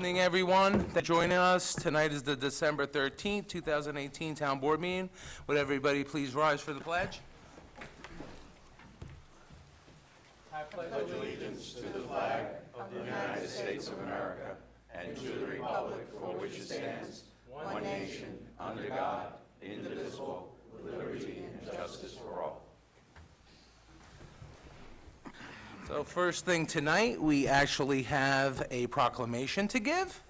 Evening, everyone. Thanks for joining us. Tonight is the December 13th, 2018 Town Board meeting. Would everybody please rise for the pledge? I pledge allegiance to the flag of the United States of America and to the republic for which it stands, one nation, under God, indivisible, with liberty and justice for all. So first thing tonight, we actually have a proclamation to give.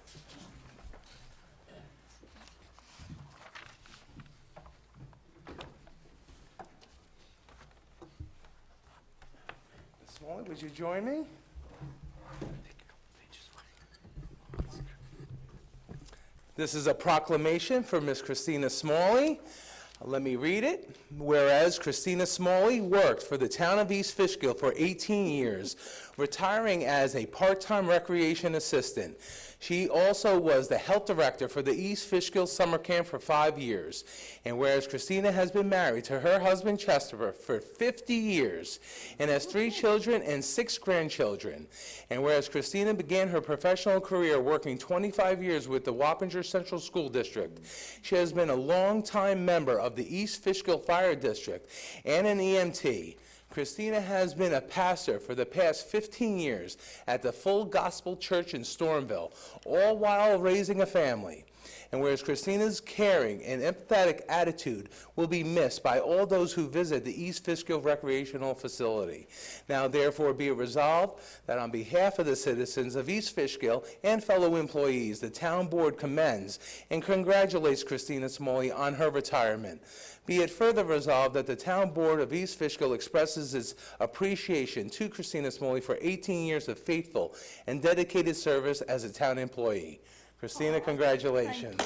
Ms. Smalley, would you join me? This is a proclamation for Ms. Christina Smalley. Let me read it. Whereas Christina Smalley worked for the town of East Fishkill for 18 years, retiring as a part-time recreation assistant. She also was the health director for the East Fishkill Summer Camp for 5 years. And whereas Christina has been married to her husband Chester for 50 years and has 3 children and 6 grandchildren. And whereas Christina began her professional career working 25 years with the Wappinger Central School District, she has been a longtime member of the East Fishkill Fire District and an EMT. Christina has been a pastor for the past 15 years at the Full Gospel Church in Stormville, all while raising a family. And whereas Christina's caring and empathetic attitude will be missed by all those who visit the East Fishkill Recreational Facility. Now, therefore, be it resolved that on behalf of the citizens of East Fishkill and fellow employees, the town board commends and congratulates Christina Smalley on her retirement. Be it further resolved that the town board of East Fishkill expresses its appreciation to Christina Smalley for 18 years of faithful and dedicated service as a town employee. Christina, congratulations.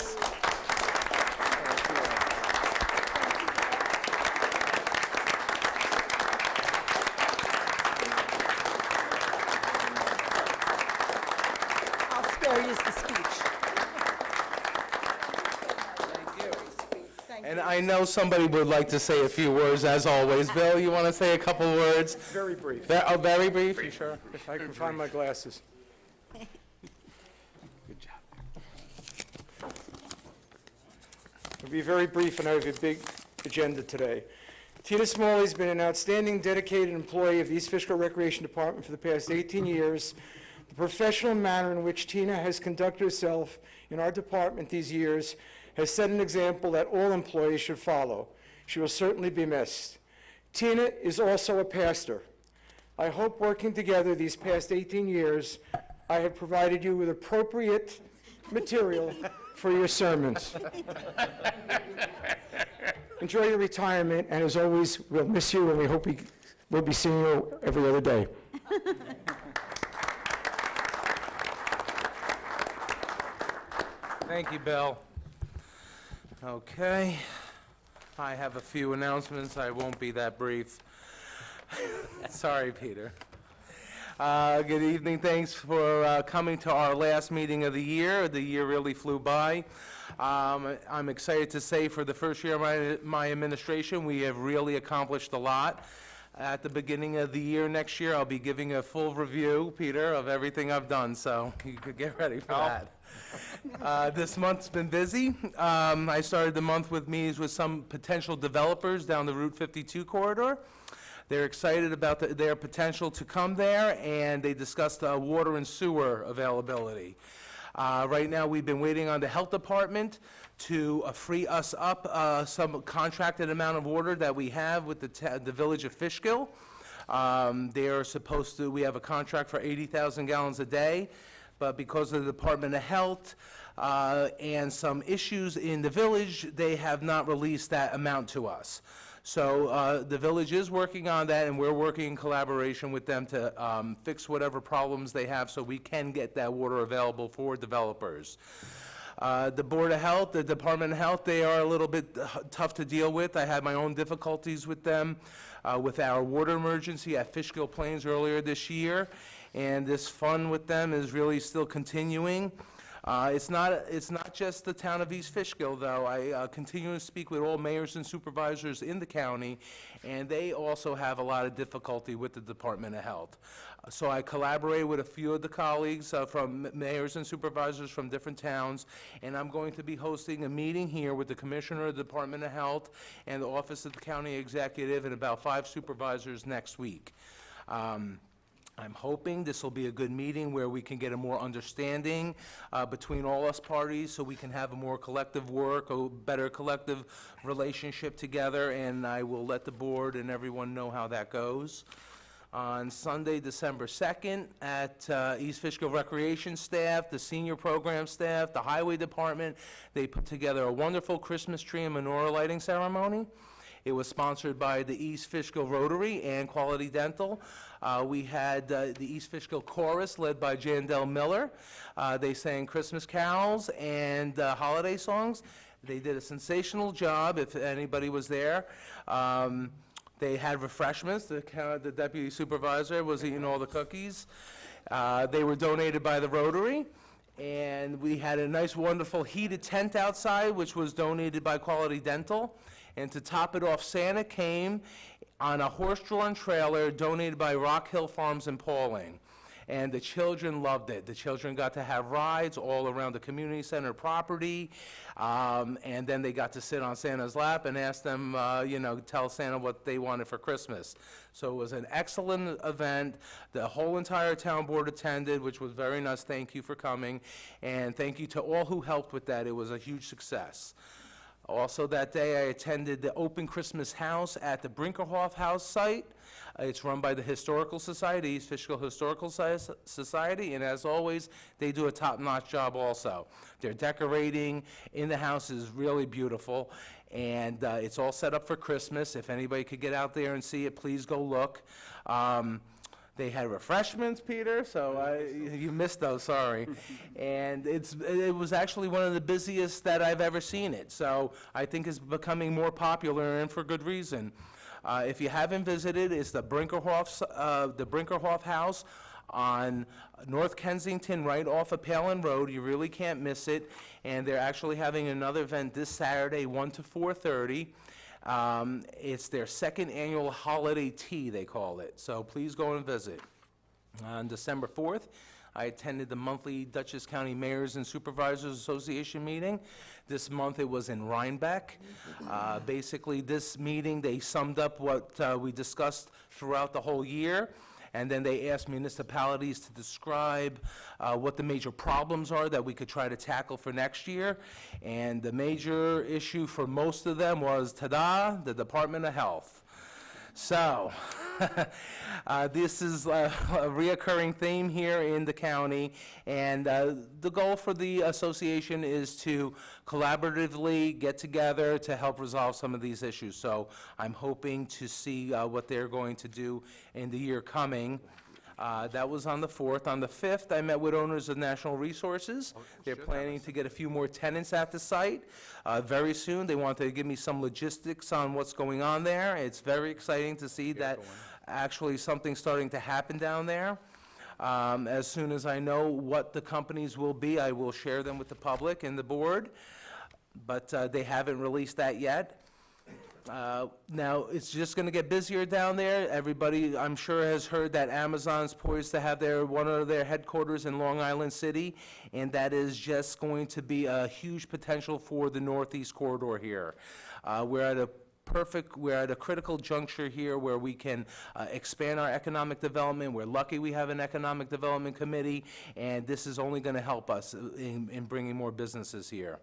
I'll spare you the speech. And I know somebody would like to say a few words, as always. Bill, you want to say a couple words? Very brief, Oh, very brief? You sure? if I can find my glasses. Good job. I'll be very brief, and I have a big agenda today. Tina Smalley's been an outstanding, dedicated employee of the East Fishkill Recreation Department for the past 18 years. The professional manner in which Tina has conducted herself in our department these years has set an example that all employees should follow. She will certainly be missed. Tina is also a pastor. I hope working together these past 18 years, I have provided you with appropriate material for your sermons. Enjoy your retirement, and as always, we'll miss you, and we hope we'll be seeing you every other day. Thank you, Bill. Okay. I have a few announcements. I won't be that brief. Sorry, Peter. Good evening. Thanks for coming to our last meeting of the year. The year really flew by. I'm excited to say for the first year of my administration, we have really accomplished a lot. At the beginning of the year next year, I'll be giving a full review, Peter, of everything I've done, so you could get ready for that. This month's been busy. I started the month with meetings with some potential developers down the Route 52 corridor. They're excited about their potential to come there, and they discussed water and sewer availability. Right now, we've been waiting on the health department to free us up some contracted amount of water that we have with the village of Fishkill. They are supposed to, we have a contract for 80,000 gallons a day, but because of the Department of Health and some issues in the village, they have not released that amount to us. So the village is working on that, and we're working in collaboration with them to fix whatever problems they have so we can get that water available for developers. The Board of Health, the Department of Health, they are a little bit tough to deal with. I had my own difficulties with them with our water emergency at Fishkill Plains earlier this year, and this fun with them is really still continuing. It's not just the town of East Fishkill, though. I continue to speak with all mayors and supervisors in the county, and they also have a lot of difficulty with the Department of Health. So I collaborate with a few of the colleagues from mayors and supervisors from different towns, and I'm going to be hosting a meeting here with the Commissioner of the Department of Health and the Office of the County Executive and about 5 supervisors next week. I'm hoping this will be a good meeting where we can get a more understanding between all us parties, so we can have a more collective work, a better collective relationship together, and I will let the board and everyone know how that goes. On Sunday, December 2nd, at East Fishkill Recreation staff, the senior program staff, the highway department, they put together a wonderful Christmas tree and menorah lighting ceremony. It was sponsored by the East Fishkill Rotary and Quality Dental. We had the East Fishkill Chorus led by Jandel Miller. They sang Christmas carols and holiday songs. They did a sensational job, if anybody was there. They had refreshments. The deputy supervisor was eating all the cookies. They were donated by the Rotary. And we had a nice, wonderful heated tent outside, which was donated by Quality Dental. And to top it off, Santa came on a horse-drawn trailer donated by Rock Hill Farms in Pauling. And the children loved it. The children got to have rides all around the community center property. And then they got to sit on Santa's lap and ask them, tell Santa what they wanted for Christmas. So it was an excellent event. The whole entire town board attended, which was very nice. Thank you for coming. And thank you to all who helped with that. It was a huge success. Also that day, I attended the open Christmas house at the Brinkerhoff House site. It's run by the Historical Society, East Fishkill Historical Society, and as always, they do a top-notch job also. Their decorating in the house is really beautiful, and it's all set up for Christmas. If anybody could get out there and see it, please go look. They had refreshments, Peter, so you missed those, sorry. And it was actually one of the busiest that I've ever seen it, so I think it's becoming more popular, and for good reason. If you haven't visited, it's the Brinkerhoff House on North Kensington, right off of Palin Road. You really can't miss it, and they're actually having another event this Saturday, 1 to 4:30. It's their second annual holiday tea, they call it, so please go and visit. On December 4th, I attended the monthly Dutchess County Mayors and Supervisors Association meeting. This month it was in Rhinebeck. Basically, this meeting, they summed up what we discussed throughout the whole year, and then they asked municipalities to describe what the major problems are that we could try to tackle for next year. And the major issue for most of them was, ta-da, the Department of Health. So, this is a reoccurring theme here in the county, and the goal for the association is to collaboratively get together to help resolve some of these issues. So I'm hoping to see what they're going to do in the year coming. That was on the 4th. On the 5th, I met with owners of National Resources. They're planning to get a few more tenants at the site very soon. They want to give me some logistics on what's going on there. It's very exciting to see that actually something's starting to happen down there. As soon as I know what the companies will be, I will share them with the public and the board, but they haven't released that yet. Now, it's just going to get busier down there. Everybody, I'm sure, has heard that Amazon's poised to have one of their headquarters in Long Island City, and that is just going to be a huge potential for the Northeast Corridor here. We're at a critical juncture here where we can expand our economic development. We're lucky we have an economic development committee, and this is only going to help us in bringing more businesses here.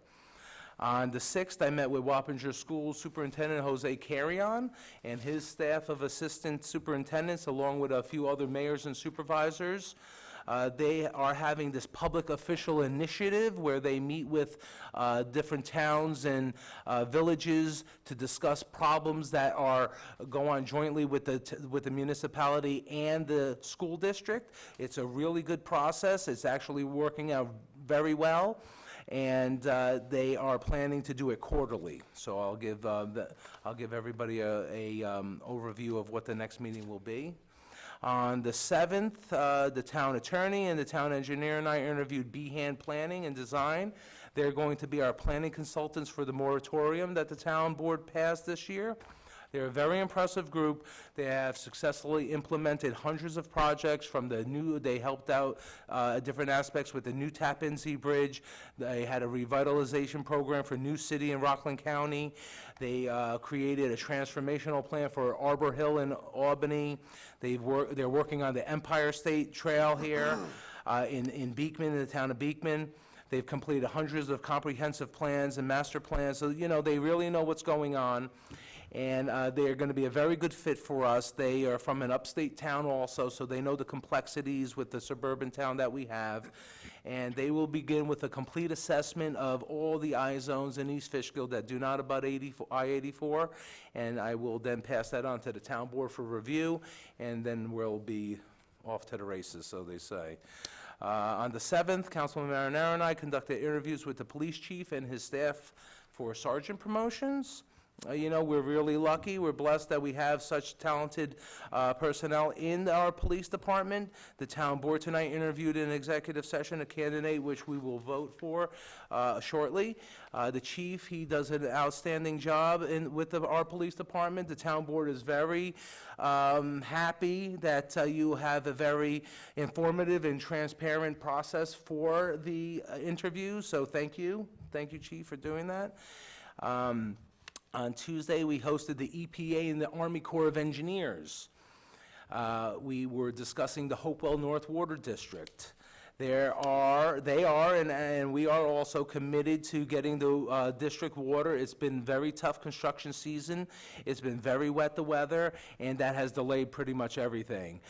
On the 6th, I met with Wappinger School Superintendent Jose Carrion and his staff of assistant superintendents, along with a few other mayors and supervisors. They are having this public official initiative where they meet with different towns and villages to discuss problems that go on jointly with the municipality and the school district. It's a really good process. It's actually working out very well. And they are planning to do it quarterly. So I'll give everybody a overview of what the next meeting will be. On the 7th, the town attorney and the town engineer and I interviewed Behan Planning and Design. They're going to be our planning consultants for the moratorium that the town board passed this year. They're a very impressive group. They have successfully implemented hundreds of projects they helped out different aspects with the new Tappan Zee Bridge. They had a revitalization program for New City in Rockland County. They created a transformational plan for Arbor Hill in Albany. They're working on the Empire State Trail here in Beekman, in the town of Beekman. They've completed hundreds of comprehensive plans and master plans, so, they really know what's going on. And they're going to be a very good fit for us. They are from an upstate town also, so they know the complexities with the suburban town that we have. And they will begin with a complete assessment of all the I-zones in East Fishkill that do not abut I-84. And I will then pass that on to the town board for review, and then we'll be off to the races, so they say. On the 7th, Councilman Marinaro and I conducted interviews with the police chief and his staff for sergeant promotions. We're really lucky. We're blessed that we have such talented personnel in our police department. The town board tonight interviewed in executive session a candidate which we will vote for shortly. The chief, he does an outstanding job with our police department. The town board is very happy that you have a very informative and transparent process for the interviews, so thank you. Thank you, Chief, for doing that. On Tuesday, we hosted the EPA and the Army Corps of Engineers. We were discussing the Hopewell North Water District. They are, and we are also committed to getting the district water. It's been very tough construction season. It's been very wet, the weather, and that has delayed pretty much everything.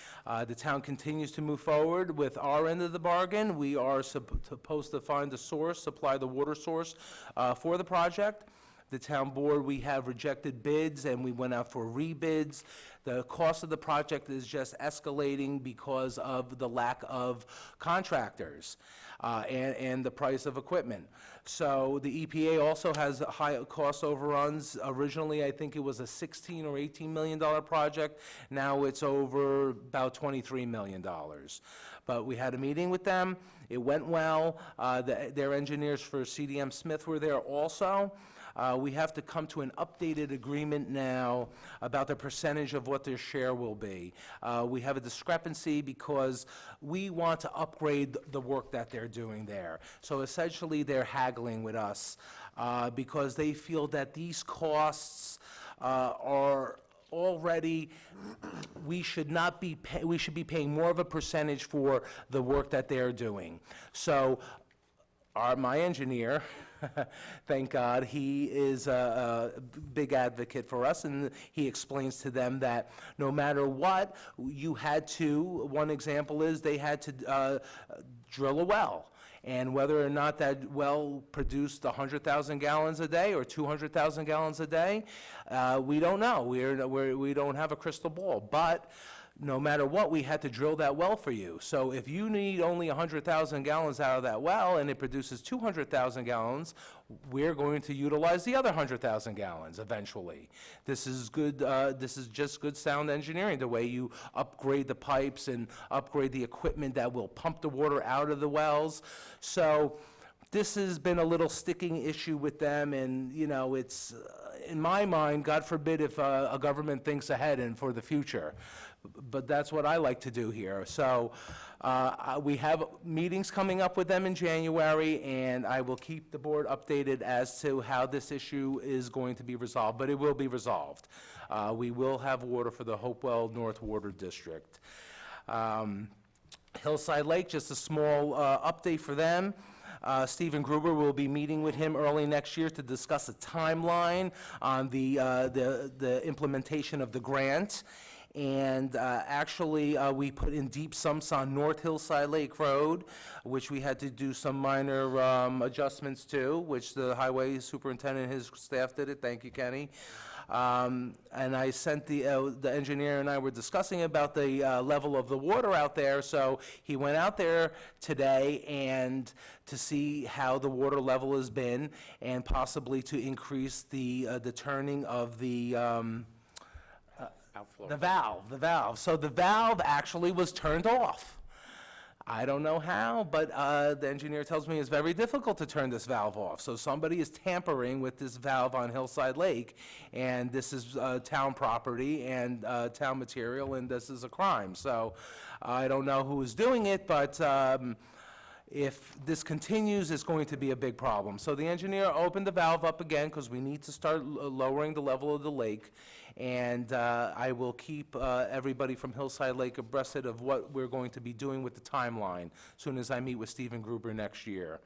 The town continues to move forward with our end of the bargain. We are supposed to find the source, supply the water source for the project. The town board, we have rejected bids, and we went out for rebids. The cost of the project is just escalating because of the lack of contractors and the price of equipment. So the EPA also has high cost overruns. Originally, I think it was a $16 or $18 million project. Now it's over about $23 million. But we had a meeting with them. It went well. Their engineers for CDM Smith were there also. We have to come to an updated agreement now about the percentage of what their share will be. We have a discrepancy because we want to upgrade the work that they're doing there. So essentially, they're haggling with us because they feel that these costs are already, we should be paying more of a percentage for the work that they're doing. So my engineer, thank God, he is a big advocate for us, and he explains to them that no matter what, one example is they had to drill a well. And whether or not that well produced 100,000 gallons a day or 200,000 gallons a day, we don't know. We don't have a crystal ball. But no matter what, we had to drill that well for you. So if you need only 100,000 gallons out of that well and it produces 200,000 gallons, we're going to utilize the other 100,000 gallons eventually. This is good. This is just good sound engineering, the way you upgrade the pipes and upgrade the equipment that will pump the water out of the wells. So this has been a little sticking issue with them, and it's in my mind, God forbid if a government thinks ahead and for the future. But that's what I like to do here. So we have meetings coming up with them in January, and I will keep the board updated as to how this issue is going to be resolved, but it will be resolved. We will have water for the Hopewell North Water District. Hillside Lake, just a small update for them. Stephen Gruber will be meeting with him early next year to discuss a timeline on the implementation of the grant. And actually, we put in deep sumps on North Hillside Lake Road, which we had to do some minor adjustments to, which the highway superintendent and his staff did it. Thank you, Kenny. And I sent the engineer, and I were discussing about the level of the water out there. So he went out there today and to see how the water level has been, and possibly to increase the turning of the Outflow. The valve. So the valve actually was turned off. I don't know how, but the engineer tells me it's very difficult to turn this valve off. So somebody is tampering with this valve on Hillside Lake, and this is town property and town material, and this is a crime. So I don't know who is doing it, but if this continues, it's going to be a big problem. So the engineer opened the valve up again, because we need to start lowering the level of the lake. And I will keep everybody from Hillside Lake abreast of what we're going to be doing with the timeline, as soon as I meet with Stephen Gruber next year.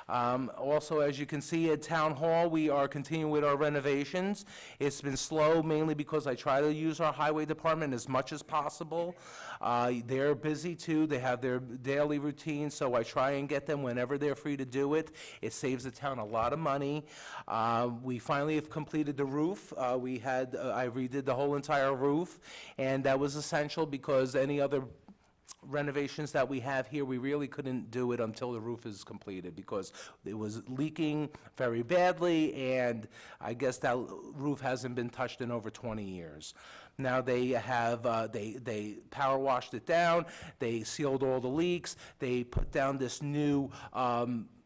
Also, as you can see at Town Hall, we are continuing with our renovations. It's been slow mainly because I try to use our highway department as much as possible. They're busy too, they have their daily routine, so I try and get them whenever they're free to do it. It saves the town a lot of money. We finally have completed the roof. I redid the whole entire roof, and that was essential because any other renovations that we have here, we really couldn't do it until the roof is completed because it was leaking very badly, and I guess that roof hasn't been touched in over 20 years. Now they have, they power washed it down, they sealed all the leaks, they put down this new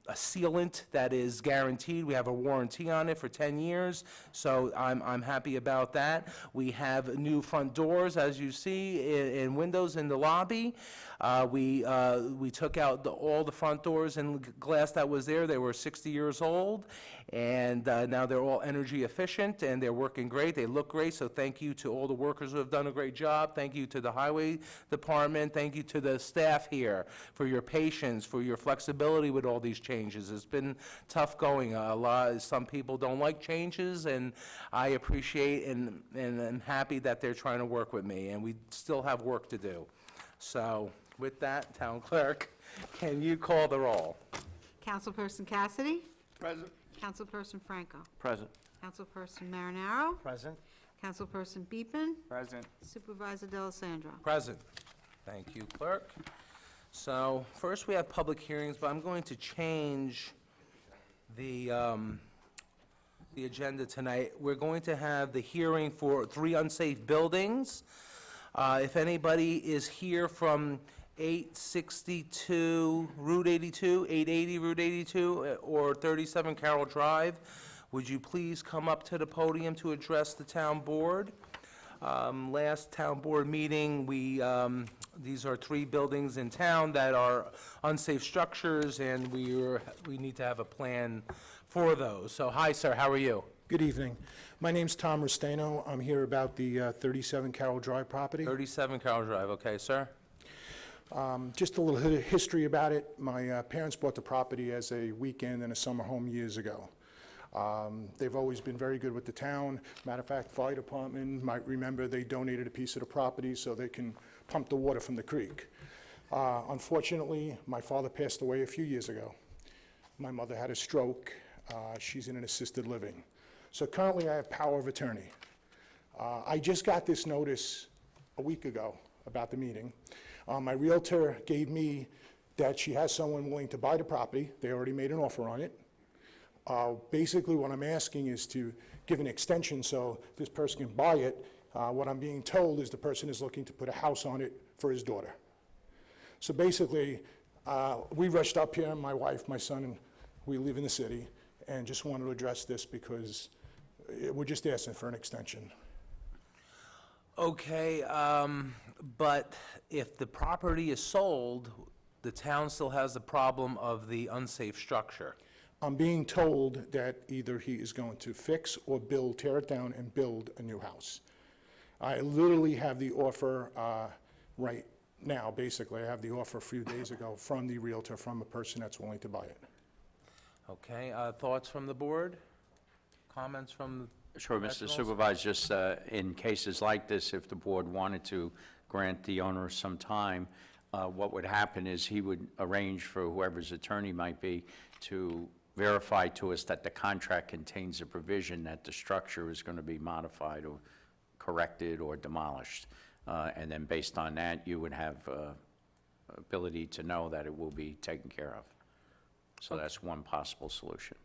a sealant that is guaranteed. We have a warranty on it for 10 years, so I'm happy about that. We have new front doors, as you see, and windows in the lobby. We took out all the front doors and glass that was there. They were 60 years old, and now they're all energy efficient, and they're working great. They look great, so thank you to all the workers who have done a great job. Thank you to the highway department. Thank you to the staff here for your patience, for your flexibility with all these changes. It's been tough going. Some people don't like changes, and I appreciate and I'm happy that they're trying to work with me, and we still have work to do. So with that, Town Clerk, can you call the roll? Councilperson Cassidy? Present. Councilperson Franco? Present. Councilperson Marinaro? Present. Councilperson Beepin? Present. Supervisor Delisandro? Present. Thank you, Clerk. So first we have public hearings, but I'm going to change the agenda tonight. We're going to have the hearing for 3 unsafe buildings. If anybody is here from 862 Route 82, 880 Route 82, or 37 Carroll Drive, would you please come up to the podium to address the town board? Last town board meeting, these are 3 buildings in town that are unsafe structures, and we need to have a plan for those. So, hi, sir, how are you? Good evening. My name's Tom Restaino. I'm here about the 37 Carroll Drive property. 37 Carroll Drive, okay, sir? Just a little history about it. My parents bought the property as a weekend and a summer home years ago. They've always been very good with the town. Matter of fact, fire department might remember they donated a piece of the property so they can pump the water from the creek. Unfortunately, my father passed away a few years ago. My mother had a stroke. She's in an assisted living. So currently I have power of attorney. I just got this notice a week ago about the meeting. My realtor gave me that she has someone willing to buy the property. They already made an offer on it. Basically, what I'm asking is to give an extension so this person can buy it. What I'm being told is the person is looking to put a house on it for his daughter. So basically, we rushed up here, my wife, my son, and we live in the city, and just wanted to address this because we're just asking for an extension. Okay, but if the property is sold, the town still has the problem of the unsafe structure. I'm being told that either he is going to fix or build, tear it down and build a new house. I literally have the offer right now, basically. I have the offer a few days ago from the realtor, from a person that's willing to buy it. Okay, thoughts from the board? Comments from Sure, Mr. professionals? Supervisor, just in cases like this, if the board wanted to grant the owner some time, what would happen is he would arrange for whoever's attorney might be to verify to us that the contract contains a provision that the structure is going to be modified or corrected or demolished. And then based on that, you would have ability to know that it will be taken care of. So that's one possible solution.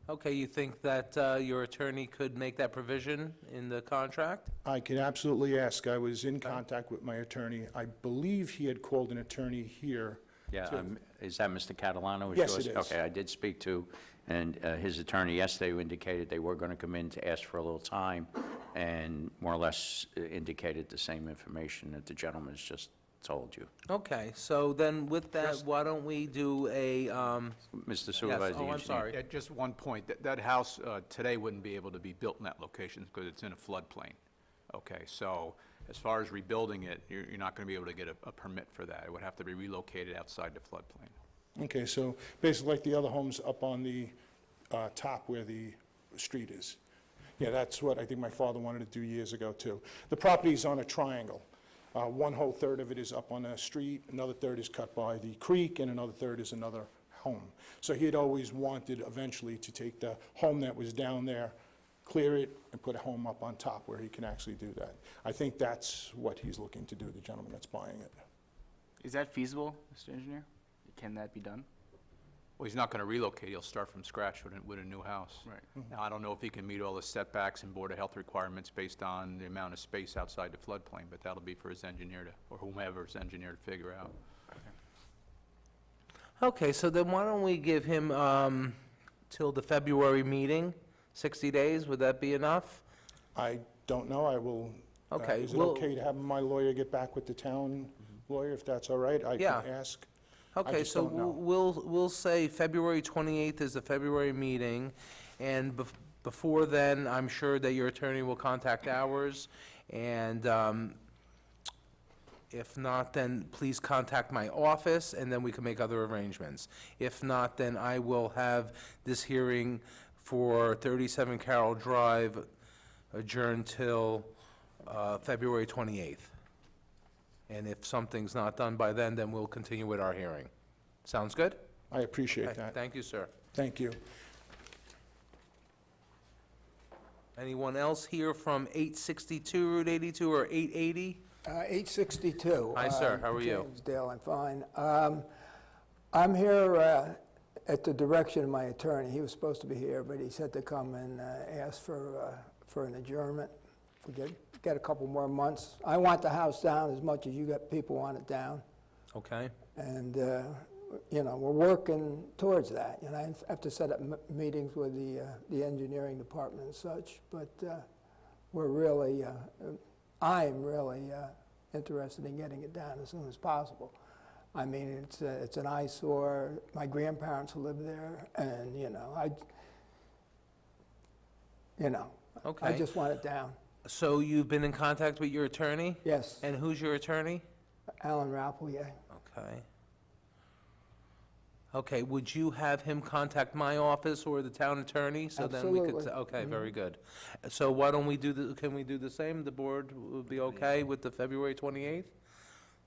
Okay, you think that your attorney could make that provision in the contract? I can absolutely ask. I was in contact with my attorney. I believe he had called an attorney here. Yeah, is that Mr. Catalano? Yes, yours? it is. Okay, I did speak to, and his attorney yesterday indicated they were going to come in to ask for a little time, and more or less indicated the same information that the gentleman's just told you. Okay, so then with that, why don't we do a, Mr. yes, Supervisor, oh, I'm engineer. sorry. Yeah, just one point. That house today wouldn't be able to be built in that location because it's in a floodplain. Okay, so as far as rebuilding it, you're not going to be able to get a permit for that. It would have to be relocated outside the floodplain. Okay, so basically like the other homes up on the top where the street is. Yeah, that's what I think my father wanted to do years ago, too. The property's on a triangle. One whole third of it is up on a street, another third is cut by the creek, and another third is another home. So he had always wanted eventually to take the home that was down there, clear it, and put a home up on top where he can actually do that. I think that's what he's looking to do, the gentleman that's buying it. Is that feasible, Mr. Engineer? Can that be done? Well, he's not going to relocate. He'll start from scratch with a new house. Right. Now, I don't know if he can meet all the setbacks and Board of Health requirements based on the amount of space outside the floodplain, but that'll be for his engineer to, or whomever's engineer to figure out. Okay, so then why don't we give him till the February meeting, 60 days, would that be enough? I don't know, I will, Okay, is it we'll- okay to have my lawyer get back with the town lawyer, if that's all right? I Yeah. can ask. Okay, just so don't know. we'll say February 28th is the February meeting, and before then, I'm sure that your attorney will contact ours, and if not, then please contact my office, and then we can make other arrangements. If not, then I will have this hearing for 37 Carroll Drive adjourned till February 28th. And if something's not done by then we'll continue with our hearing. Sounds good? I appreciate Okay, that. thank you, sir. Thank you. Anyone else here from 862 Route 82 or 880? 862. Hi, sir. How are you? James Dale, I'm fine. I'm here at the direction of my attorney. He was supposed to be here, but he said to come and ask for an adjournment. If we get a couple more months. I want the house down as much as you got people want it down. Okay, And, you know, we're working towards that. You know, I have to set up meetings with the engineering department and such, but we're really, I'm really interested in getting it down as soon as possible. I mean, it's an eyesore. My grandparents live there, and, you know, I okay. just want it down. So you've been in contact with your attorney? Yes, And who's your attorney? Alan Rappelier. Okay. Okay, would you have him contact my office or the town attorney? So then we could. Absolutely. Okay, very good. So why don't we can we do the same? The board would be okay with the February 28th?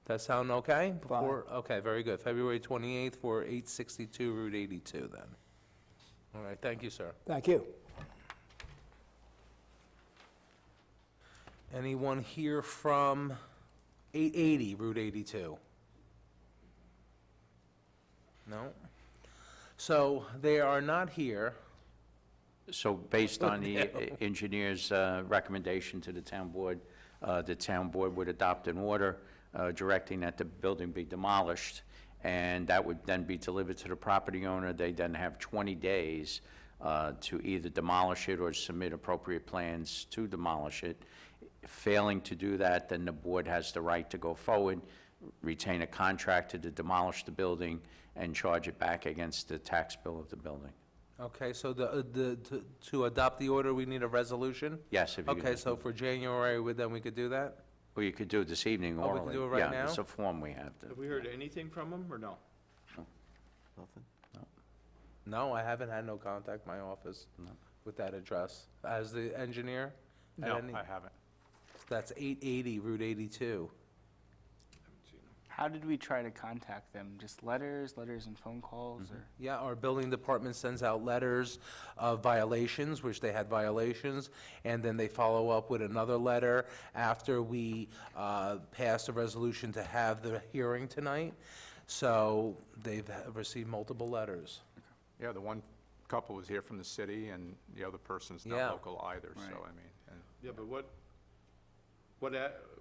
That sound okay? Okay, very good. February 28th for 862 Route 82 then. All right, thank you, sir. Thank you. Anyone here from 880 Route 82? No? So they are not here. So based on the engineer's recommendation to the town board would adopt an order directing that the building be demolished, and that would then be delivered to the property owner. They then have 20 days to either demolish it or submit appropriate plans to demolish it. Failing to do that, then the board has the right to go forward, retain a contractor to demolish the building, and charge it back against the tax bill of the building. Okay, so to adopt the order, we need a resolution? Yes, if you could. Okay, so for January, then we could do that? Or you could do it this evening Oh, we orally. could do it right Yeah, now? it's a form we have to. Have we heard anything from him, or no? No, I haven't had no contact my office with that address. As the engineer? No, Any- I haven't. That's 880 Route 82. How did we try to contact them? Just letters and phone calls, or? Yeah, our building department sends out letters of violations, which they had violations, and then they follow up with another letter after we pass a resolution to have the hearing tonight. So they've received multiple letters. Yeah, the one couple was here from the city, and the other person's Yeah. not local either, so, Right. I mean, and Yeah, but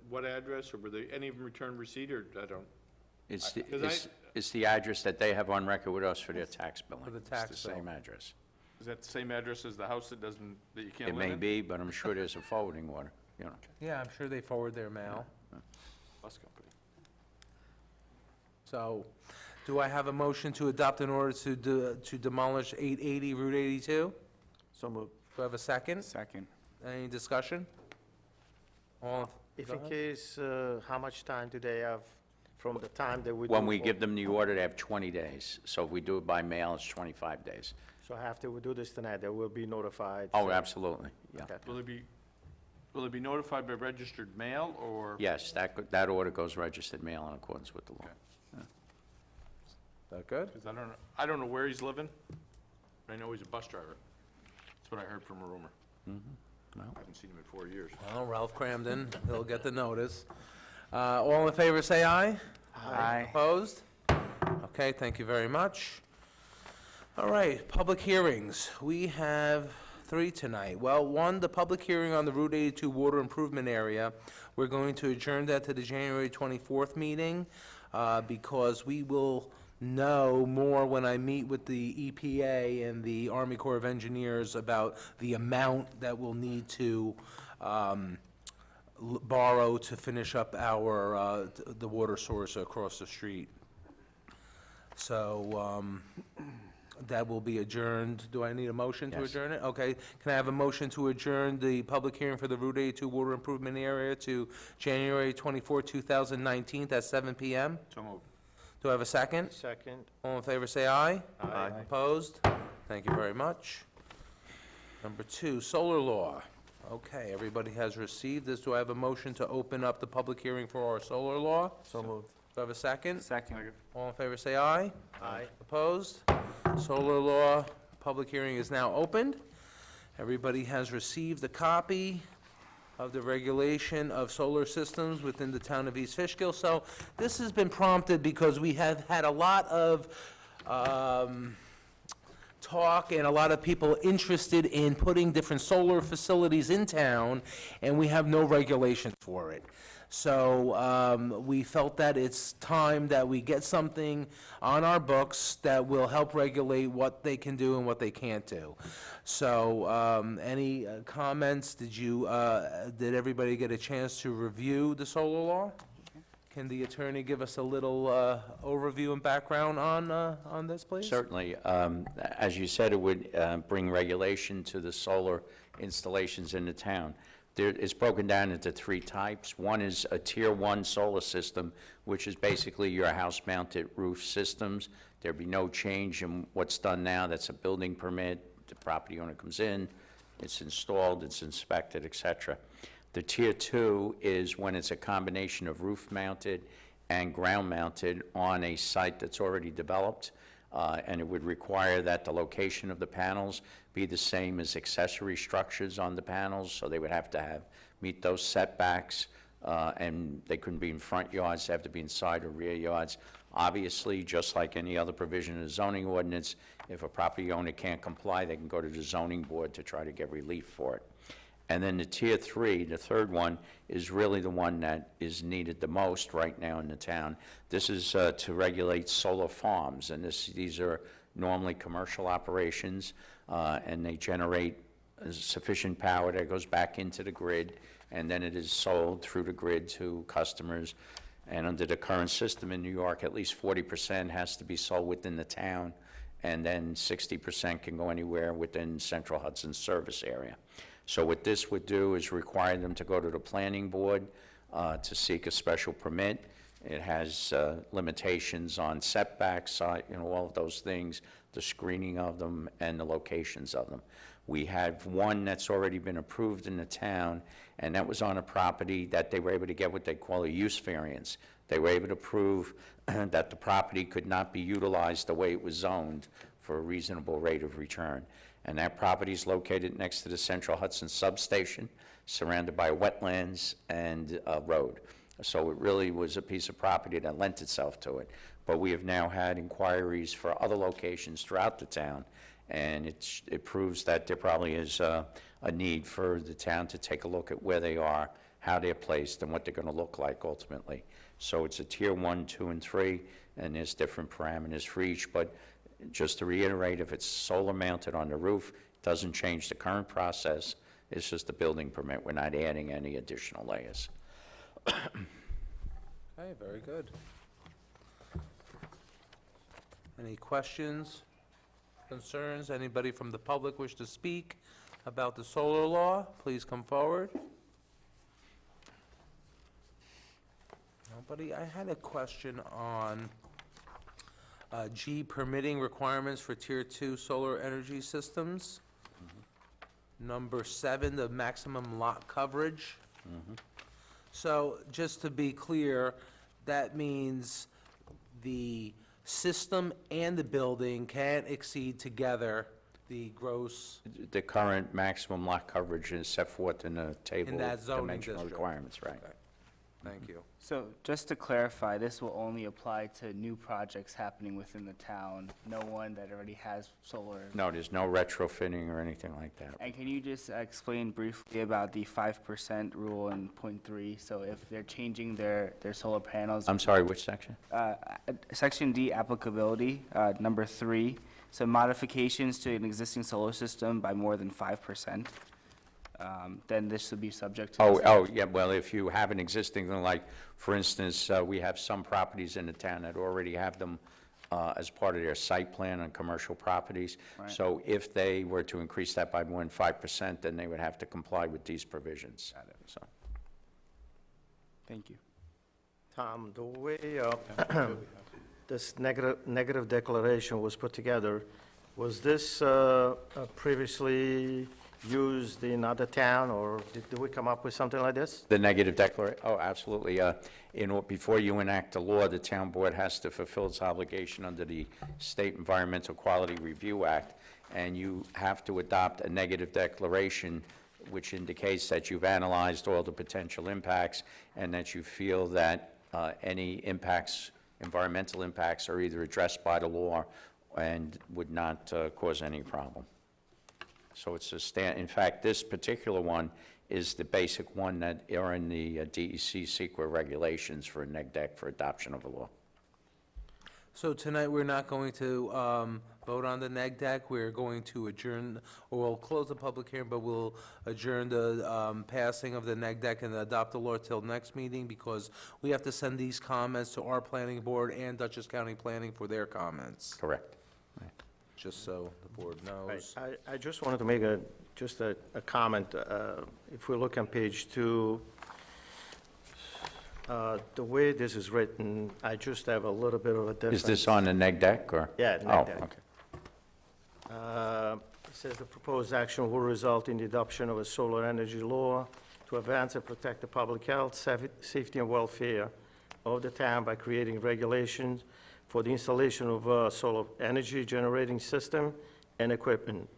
what address, or were they, any of them returned receipt, or I don't? It's, Because the address that they have on record with us for their tax billing. For the tax It's the same bill. address. Is that the same address as the house that doesn't, that you can't It live in? may be, but I'm sure there's a forwarding order, you know. Yeah, I'm sure they forward their mail. Bus company. So, do I have a motion to adopt an order to demolish 880 Route 82? So moved. Do I have a second? Second. Any discussion? All, If Go in ahead. case, how much time do they have from the time that we do? When we for- give them the order, they have 20 days. So if we do it by mail, it's 25 days. So after we do this tonight, they will be notified? Oh, so- absolutely, yeah. Okay. Will it be notified by registered mail, or? Yes, that order goes registered mail in accordance with the law. Okay. that good? Because I don't know where he's living, but I know he's a bus driver. That's what I heard from a rumor. Well. I haven't seen him in 4 years. Well, Ralph Cramden, he'll get the notice. All in favor, say aye. Aye. Opposed? Okay, thank you very much. All right, public hearings. We have 3 tonight. Well, one, the public hearing on the Route 82 Water Improvement Area. We're going to adjourn that to the January 24th meeting because we will know more when I meet with the EPA and the Army Corps of Engineers about the amount that we'll need to borrow to finish up our, the water source across the street. So, that will be adjourned. Do I need a motion to Yes. adjourn it? Okay. Can I have a motion to adjourn the public hearing for the Route 82 Water Improvement Area to January 24, 2019 at 7 PM? So moved. Do I have a second? Second. All in favor, say aye. Aye. Opposed? Thank you very much. Number 2, solar law. Okay, everybody has received this. Do I have a motion to open up the public hearing for our solar law? So moved. Do I have a second? Second. All in favor, say aye. Aye. Opposed? Solar law, public hearing is now opened. Everybody has received a copy of the regulation of solar systems within the town of East Fishkill. So this has been prompted because we have had a lot of talk and a lot of people interested in putting different solar facilities in town, and we have no regulations for it. So we felt that it's time that we get something on our books that will help regulate what they can do and what they can't do. So any comments? Did everybody get a chance to review the solar law? Can the attorney give us a little overview and background on this, please? Certainly. As you said, it would bring regulation to the solar installations in the town. It's broken down into 3 types. One is a Tier 1 solar system, which is basically your house-mounted roof systems. There'd be no change in what's done now. That's a building permit. The property owner comes in, it's installed, it's inspected, et cetera. The Tier 2 is when it's a combination of roof-mounted and ground-mounted on a site that's already developed, and it would require that the location of the panels be the same as accessory structures on the panels, so they would have to meet those setbacks, and they couldn't be in front yards, they have to be in side or rear yards. Obviously, just like any other provision in the zoning ordinance, if a property owner can't comply, they can go to the zoning board to try to get relief for it. And then the Tier 3, the third one, is really the one that is needed the most right now in the town. This is to regulate solar farms, and these are normally commercial operations, and they generate sufficient power that goes back into the grid, and then it is sold through the grid to customers. And under the current system in New York, at least 40% has to be sold within the town, and then 60% can go anywhere within Central Hudson service area. So what this would do is require them to go to the planning board to seek a special permit. It has limitations on setbacks, all of those things, the screening of them, and the locations of them. We have one that's already been approved in the town, and that was on a property that they were able to get what they call a use variance. They were able to prove that the property could not be utilized the way it was zoned for a reasonable rate of return. And that property is located next to the Central Hudson substation, surrounded by wetlands and a road. So it really was a piece of property that lent itself to it. but we have now had inquiries for other locations throughout the town, and it proves that there probably is a need for the town to take a look at where they are, how they're placed, and what they're going to look like ultimately. So it's a Tier 1, 2, and 3, and there's different parameters for each, but just to reiterate, if it's solar mounted on the roof, it doesn't change the current process. It's just a building permit. We're not adding any additional layers. Okay, very good. Any questions, concerns? Anybody from the public wish to speak about the solar law? Please come forward. Nobody? I had a question on G, permitting requirements for Tier 2 solar energy systems. Number 7, the maximum lot coverage. So, just to be clear, that means the system and the building can't exceed together the gross, The current maximum lot coverage is set forth in the table that of zoning dimensional district. requirements, right? Okay. Thank you. So just to clarify, this will only apply to new projects happening within the town, no one that already has solar? No, there's no retrofitting or anything like that. And can you just explain briefly about the 5% rule in point 3? So if they're changing their solar panels, I'm sorry, which section? Section D applicability, number 3, so modifications to an existing solar system by more than 5%, then this would be subject to. Oh, yeah, well, if you have an existing, then like, for instance, we have some properties in the town that already have them as part of their site plan on commercial properties. Right. So if they were to increase that by more than 5%, then they would have to comply with these provisions. Got it. So, Thank you. Tom, the way this negative declaration was put together, was this previously used in other town, or did we come up with something like this? the negative declaration, oh, absolutely. Before you enact a law, the town board has to fulfill its obligation under the State Environmental Quality Review Act, and you have to adopt a negative declaration which indicates that you've analyzed all the potential impacts and that you feel that any impacts, environmental impacts, are either addressed by the law and would not cause any problem. So it's in fact, this particular one is the basic one that are in the DEC CEQA regulations for a neg deck for adoption of a law. So tonight, we're not going to vote on the neg deck. We're going to adjourn, or we'll close the public hearing, but we'll adjourn the passing of the neg deck and adopt the law till next meeting, because we have to send these comments to our planning board and Dutchess County Planning for their comments, Correct. just so the board knows. I just wanted to make just a comment. If we look on page 2, the way this is written, I just have a little bit of a difference. Is this on the neg deck, or? Yeah, neg Oh, deck. okay. It says the proposed action will result in the adoption of a solar energy law to advance and protect the public health, safety, and welfare of the town by creating regulations for the installation of a solar energy generating system and equipment.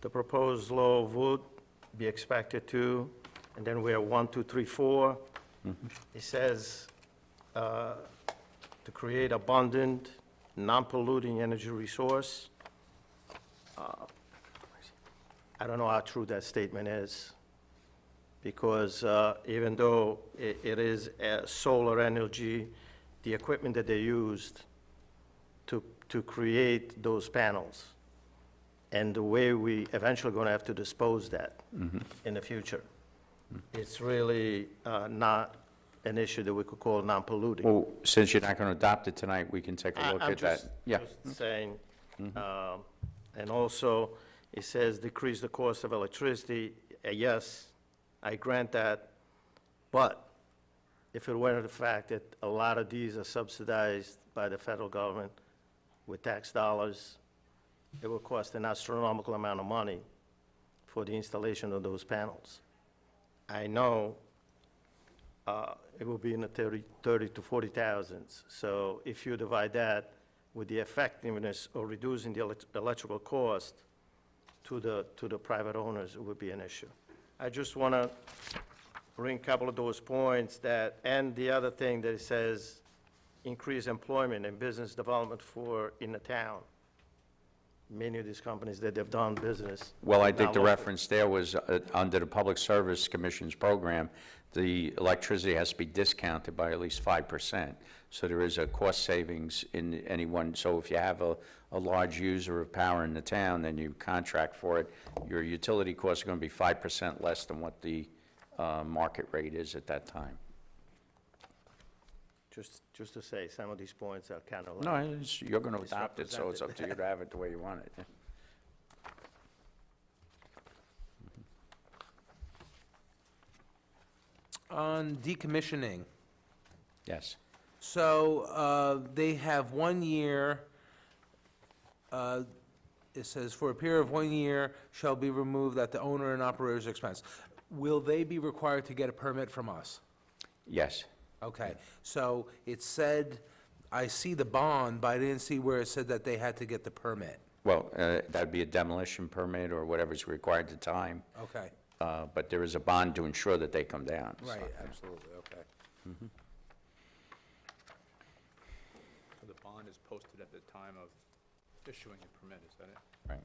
The proposed law would be expected to, and then we have 1, 2, 3, 4. It says to create abundant, non-polluting energy resource. I don't know how true that statement is, because even though it is solar energy, the equipment that they used to create those panels, and the way we eventually going to have to dispose that in the future, it's really not an issue that we could call non-polluting. Well, since you're not going to adopt it tonight, we can take a look I'm at that. Yeah. just saying, and also, it says decrease the cost of electricity. Yes, I grant that, but if it were the fact that a lot of these are subsidized by the federal government with tax dollars, it will cost an astronomical amount of money for the installation of those panels. I know it will be in the 30 to 40,000. So if you divide that with the effectiveness of reducing the electrical cost to the private owners, it would be an issue. I just want to bring a couple of those points and the other thing that it says, increase employment and business development in the town. Many of these companies that have done business. Well, I think not the local. reference there was under the Public Service Commission's program, the electricity has to be discounted by at least 5%. So there is a cost savings in any one, so if you have a large user of power in the town, then you contract for it, your utility costs are going to be 5% less than what the market rate is at that time. Just to say, some of these points are kind of like. No, you're going to It's adopt it, so it's up to you to have it the way you want it. On decommissioning, Yes. so they have 1 year, it says, for a period of 1 year shall be removed at the owner and operator's expense. Will they be required to get a permit from us? Yes. Okay, so it said, I see the bond, but I didn't see where it said that they had to get the permit. Well, that'd be a demolition permit or whatever's required at the time, Okay, but there is a bond to ensure that they come down. so. right, absolutely, okay. So the bond is posted at the time of issuing a permit, is that it? Right.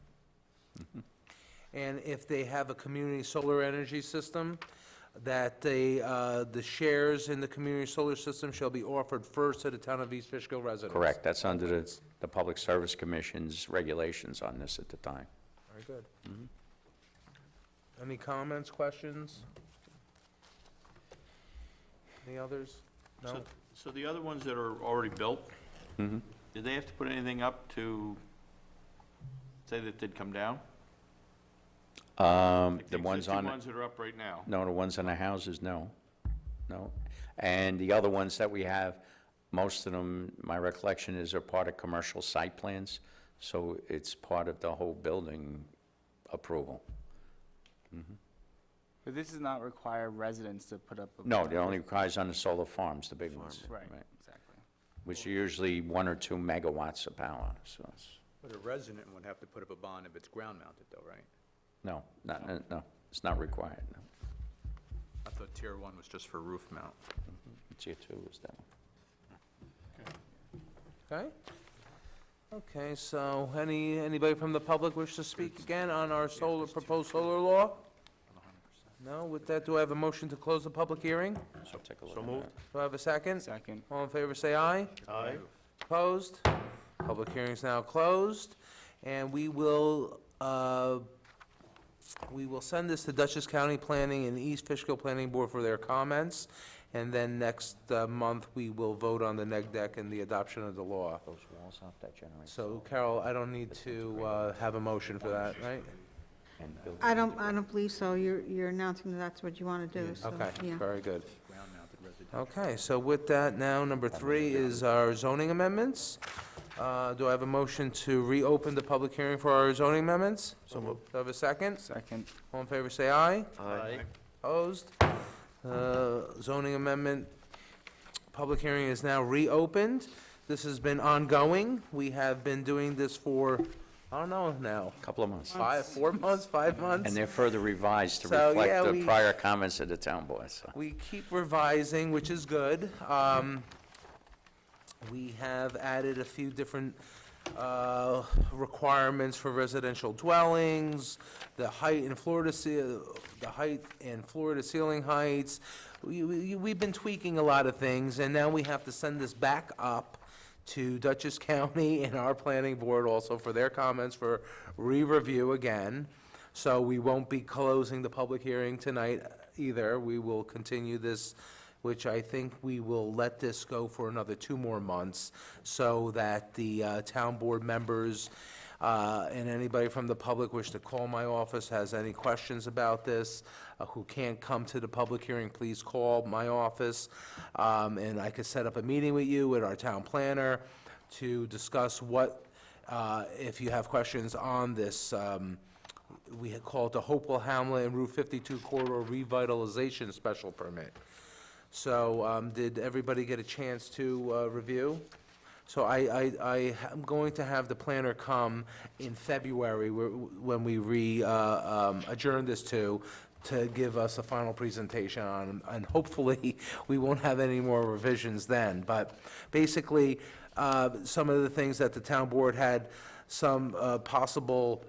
And if they have a community solar energy system, that the shares in the community solar system shall be offered first to the town of East Fishkill residents? Correct, that's under the Public Service Commission's regulations on this at the time. Very good. Any comments, questions? Any others? No? So the other ones that are already built, Mhm. did they have to put anything up to say that they'd come down? Like The ones existing on, ones that are up right now? no, the ones on the houses, no, no. And the other ones that we have, most of them, my recollection is are part of commercial site plans, so it's part of the whole building approval. But this does not require residents to put up a. No, it only requires on the solar farms, the big ones. Right, exactly. Which are usually 1 or 2 megawatts of power, so it's, But a resident would have to put up a bond if it's ground mounted though, right? no, no, it's not required, no. I thought tier 1 was just for roof mount. Tier 2 is that one. Okay. Okay, so anybody from the public wish to speak again on our proposed solar law? No, with that, do I have a motion to close the public hearing? So take a look So at moved. that. Do I have a second? Second. All in favor, say aye. Aye. Opposed? Public hearing is now closed, and we will send this to Dutchess County Planning and East Fishkill Planning Board for their comments, and then next month, we will vote on the neg deck and the adoption of the law. Those walls up, that generates. So Carol, I don't need to have a motion for that, right? and building I don't believe so. You're announcing that that's what you want to do, so, Okay, yeah. very good. Ground mounted residential. Okay, so with that, now, number 3 is our zoning amendments. Do I have a motion to reopen the public hearing for our zoning amendments? So moved. Do I have a second? Second. All in favor, say aye. Aye. Opposed? Zoning amendment, public hearing is now reopened. This has been ongoing. We have been doing this for, I don't know now, Couple of months. 4 months, 5 months? And they're further revised to So, reflect yeah, the we- prior comments of the town board, so. We keep revising, which is good. We have added a few different requirements for residential dwellings, the height and floor to ceiling heights. We've been tweaking a lot of things, and now we have to send this back up to Dutchess County and our planning board also for their comments for re-review again. So we won't be closing the public hearing tonight either. We will continue this, which I think we will let this go for another 2 more months so that the town board members and anybody from the public wish to call my office, has any questions about this, who can't come to the public hearing, please call my office. And I could set up a meeting with you, with our town planner, to discuss what, if you have questions on this, we had called the Hopewell Hamlet and Route 52 Corridor Revitalization Special Permit. So, did everybody get a chance to review? So I am going to have the planner come in February, when we adjourn this to to give us a final presentation on, and hopefully, we won't have any more revisions then. But basically, some of the things that the town board had, some possible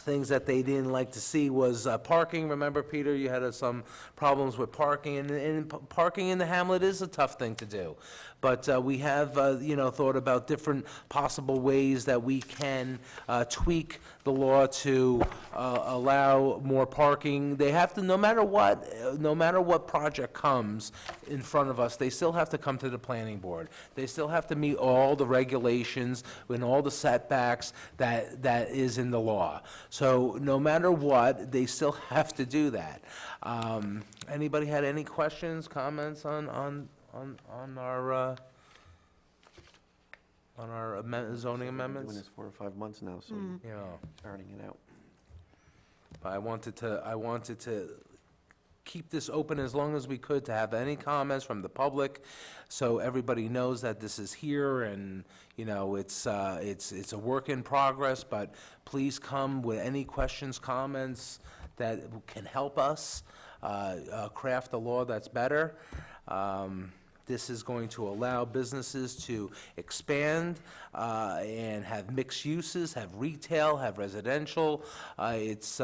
things that they didn't like to see was parking. Remember, Peter, you had some problems with parking, and parking in the hamlet is a tough thing to do. But we have, thought about different possible ways that we can tweak the law to allow more parking. They have to, no matter what project comes in front of us, they still have to come to the planning board. They still have to meet all the regulations and all the setbacks that is in the law. So no matter what, they still have to do that. Anybody had any questions, comments on our zoning amendments? Doing this 4 or 5 months now, so Yeah. turning it out. I wanted to keep this open as long as we could, to have any comments from the public, so everybody knows that this is here, and, it's a work in progress, but please come with any questions, comments that can help us craft a law that's better. This is going to allow businesses to expand and have mixed uses, have retail, have residential. It's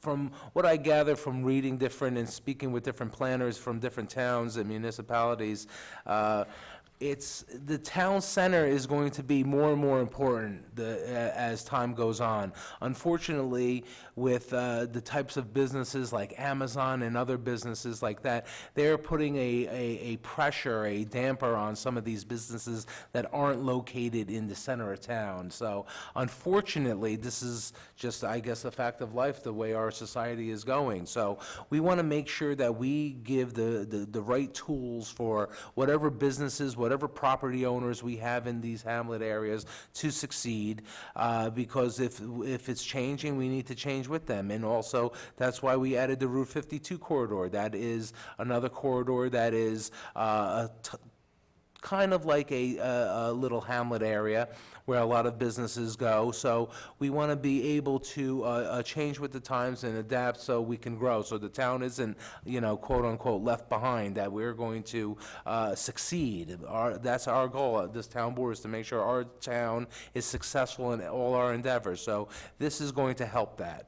from what I gather from reading different and speaking with different planners from different towns and municipalities, the town center is going to be more and more important as time goes on. Unfortunately, with the types of businesses like Amazon and other businesses like that, they're putting a pressure, a damper on some of these businesses that aren't located in the center of town. So unfortunately, this is just, I guess, a fact of life, the way our society is going. So we want to make sure that we give the right tools for whatever businesses, whatever property owners we have in these hamlet areas to succeed, because if it's changing, we need to change with them. And also, that's why we added the Route 52 corridor. That is another corridor that is kind of like a little hamlet area where a lot of businesses go. So we want to be able to change with the times and adapt so we can grow, so the town isn't, quote-unquote, left behind, that we're going to succeed. That's our goal at this town board, is to make sure our town is successful in all our endeavors. So this is going to help that.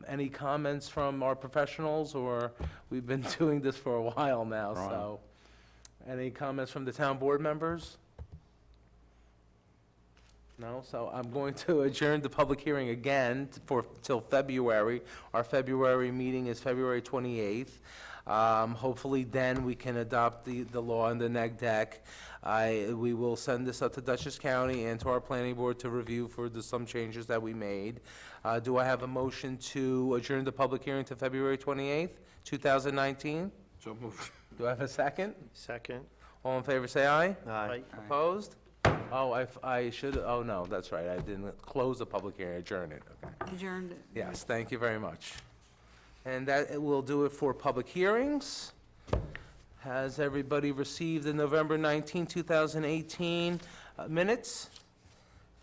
Any comments from our professionals, or we've been doing this for a while now, so. Any comments from the town board members? No, so I'm going to adjourn the public hearing again till February. Our February meeting is February 28th. Hopefully then we can adopt the law in the neg deck. We will send this up to Dutchess County and to our planning board to review for some changes that we made. Do I have a motion to adjourn the public hearing to February 28th, 2019? So moved. Do I have a second? Second. All in favor, say aye. Aye. Opposed? Oh, I should, oh, no, that's right, I didn't close the public hearing, adjourn it, okay. Adjourned it. Yes, thank you very much. And that will do it for public hearings. Has everybody received the November 19, 2018 minutes?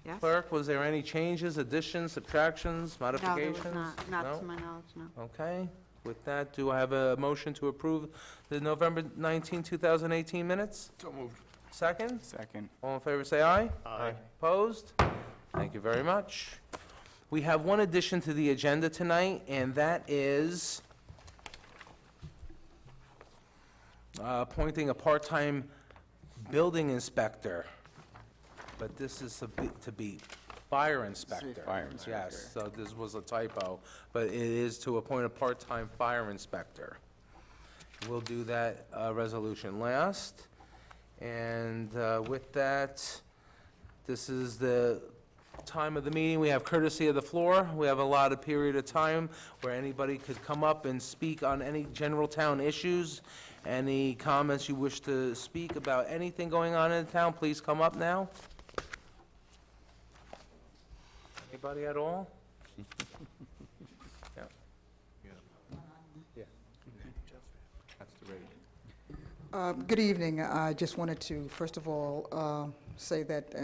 Yes? Clerk, was there any changes, additions, subtractions, No, there modifications? was not No? to my knowledge, no. Okay, with that, do I have a motion to approve the November 19, 2018 minutes? So moved. Second? Second. All in favor, say aye. Aye. Opposed? Thank you very much. We have one addition to the agenda tonight, and that is appointing a part-time building inspector. But this is to be fire inspector. Fire inspector. Yes, so this was a typo, but it is to appoint a part-time fire inspector. We'll do that resolution last. And with that, this is the time of the meeting. We have courtesy of the floor. We have a lot of period of time where anybody could come up and speak on any general town issues. Any comments you wish to speak about anything going on in the town, please come up now. Anybody at all? Yeah. That's the rate. Good evening. I just wanted to, first of all, say that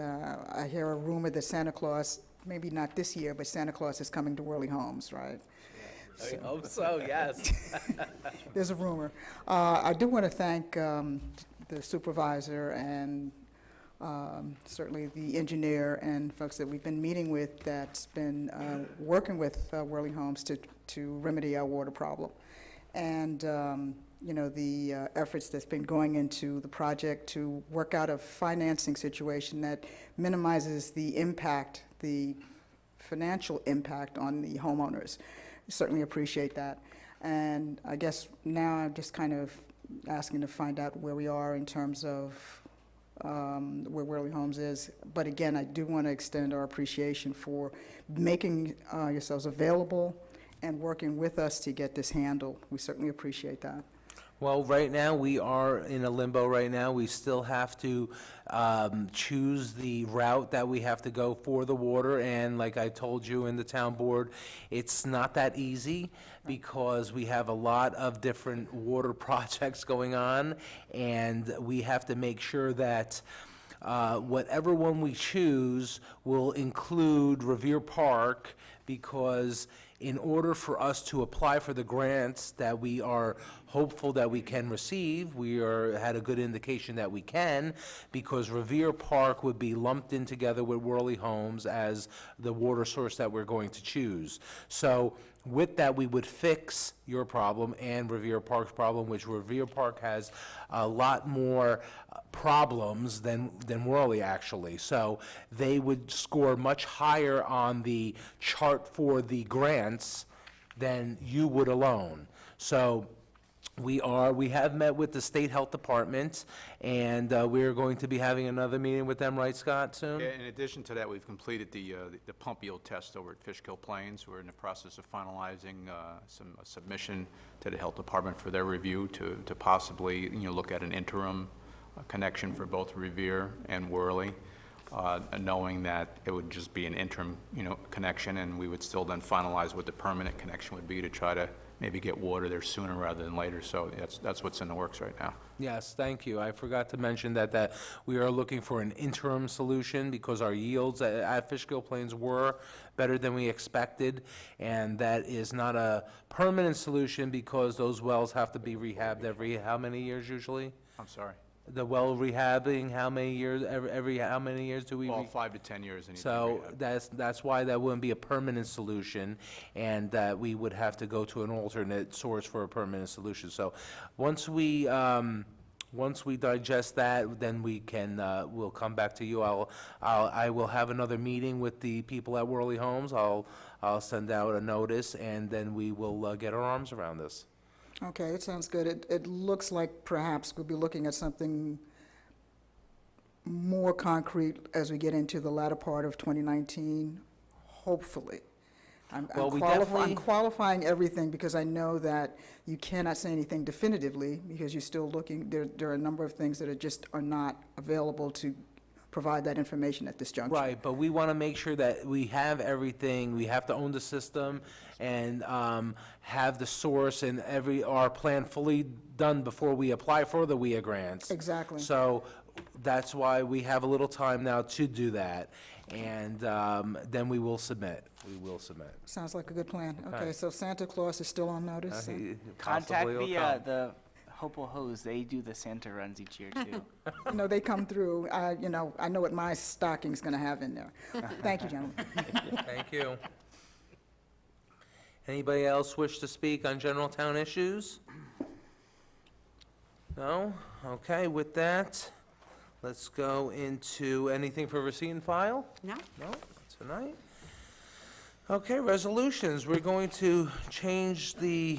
I hear a rumor that Santa Claus, maybe not this year, but Santa Claus is coming to Worley Homes, right? I hope so, yes. There's a rumor. I do want to thank the supervisor and certainly the engineer and folks that we've been meeting with that's been working with Worley Homes to remedy our water problem. And, the efforts that's been going into the project to work out a financing situation that minimizes the impact, the financial impact on the homeowners. Certainly appreciate that. And I guess now I'm just kind of asking to find out where we are in terms of where Worley Homes is. But again, I do want to extend our appreciation for making yourselves available and working with us to get this handled. We certainly appreciate that. Well, right now, we are in a limbo right now. We still have to choose the route that we have to go for the water, and like I told you in the town board, it's not that easy because we have a lot of different water projects going on, and we have to make sure that whatever one we choose will include Revere Park, because in order for us to apply for the grants that we are hopeful that we can receive, had a good indication that we can, because Revere Park would be lumped in together with Worley Homes as the water source that we're going to choose. So with that, we would fix your problem and Revere Park's problem, which Revere Park has a lot more problems than Worley, actually. So they would score much higher on the chart for the grants than you would alone. So we have met with the State Health Department, and we're going to be having another meeting with them, right, Scott, soon? Yeah, in addition to that, we've completed the pump yield test over at Fishkill Plains. We're in the process of finalizing a submission to the Health Department for their review to possibly, look at an interim connection for both Revere and Worley, knowing that it would just be an interim, connection, and we would still then finalize what the permanent connection would be to try to maybe get water there sooner rather than later. So that's what's in the works right now. Yes, thank you. I forgot to mention that we are looking for an interim solution because our yields at Fishkill Plains were better than we expected, and that is not a permanent solution because those wells have to be rehabbed every how many years usually? I'm sorry. The well rehabbing, how many years, every how many years do we? Well, 5 to 10 years. They need to be So rehabbed. that's why that wouldn't be a permanent solution, and that we would have to go to an alternate source for a permanent solution. So once we digest that, then we can, we'll come back to you. I will have another meeting with the people at Worley Homes. I'll send out a notice, and then we will get our arms around this. Okay, it sounds good. It looks like perhaps we'll be looking at something more concrete as we get into the latter part of 2019, hopefully. Well, we I'm definitely- qualifying everything because I know that you cannot say anything definitively because you're still looking, there are a number of things that are not available to provide that information at this juncture. Right, but we want to make sure that we have everything, we have to own the system and have the source and our plan fully done before we apply for the WIA grants. Exactly. So that's why we have a little time now to do that, and then we will submit. Sounds like a good plan. Okay. Okay, so Santa Claus is still on notice? Contact Possibly will come. the Hopewell Hose. They do the Santa runs each year too. No, they come through. I know what my stocking's going to have in there. Thank you, gentlemen. Thank you. Anybody else wish to speak on general town issues? No? Okay, with that, let's go into anything for receipt and file? No? No, tonight? Okay, resolutions. We're going to change the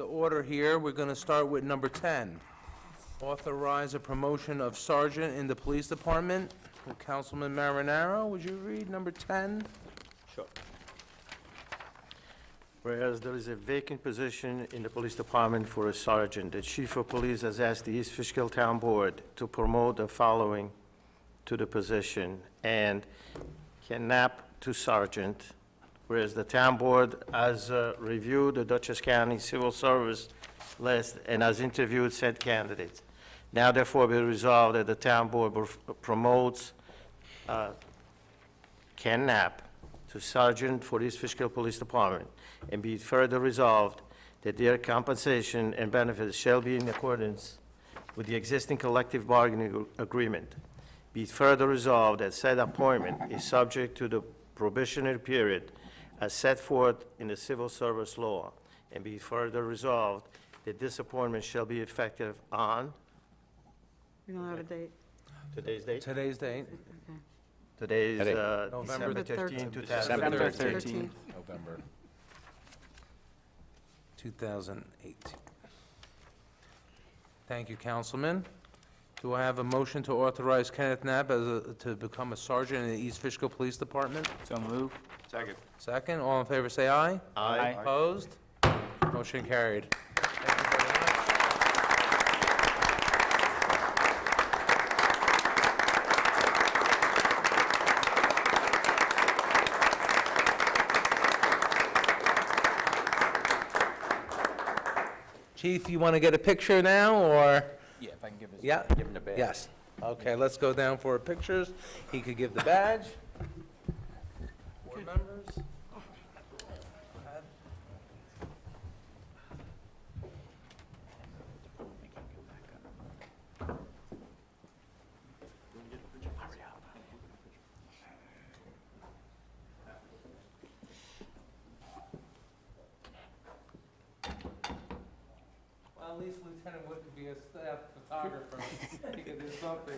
order here. We're going to start with number 10. Authorize a promotion of sergeant in the police department. Councilman Marinaro, would you read number 10? Sure. Whereas there is a vacant position in the police department for a sergeant, the chief of police has asked the East Fishkill Town Board to promote the following to the position and kidnap to sergeant, whereas the town board has reviewed the Dutchess County Civil Service list and has interviewed said candidates. Now therefore be resolved that the town board promotes Ken Knapp to sergeant for East Fishkill Police Department, and be it further resolved that their compensation and benefits shall be in accordance with the existing collective bargaining agreement. Be it further resolved that said appointment is subject to the probationary period as set forth in the civil service law, and be it further resolved that this appointment shall be effective on We don't have a date. today's date? Today's date, Today is Today. December December 13, 2013. December 13th. November. 2018. Thank you, Councilman. Do I have a motion to authorize Kenneth Knapp to become a sergeant in the East Fishkill Police Department? So move. Second. Second, all in favor, say aye. Aye. Opposed? Motion carried. Thank you very much. Chief, you want to get a picture now, or? Yeah, if I can give his, Yeah? give him the badge. Yes. Okay, let's go down for pictures. He could give the badge. Board members? Go ahead. Well, at least Lieutenant Wood could be a staff photographer. He could do something.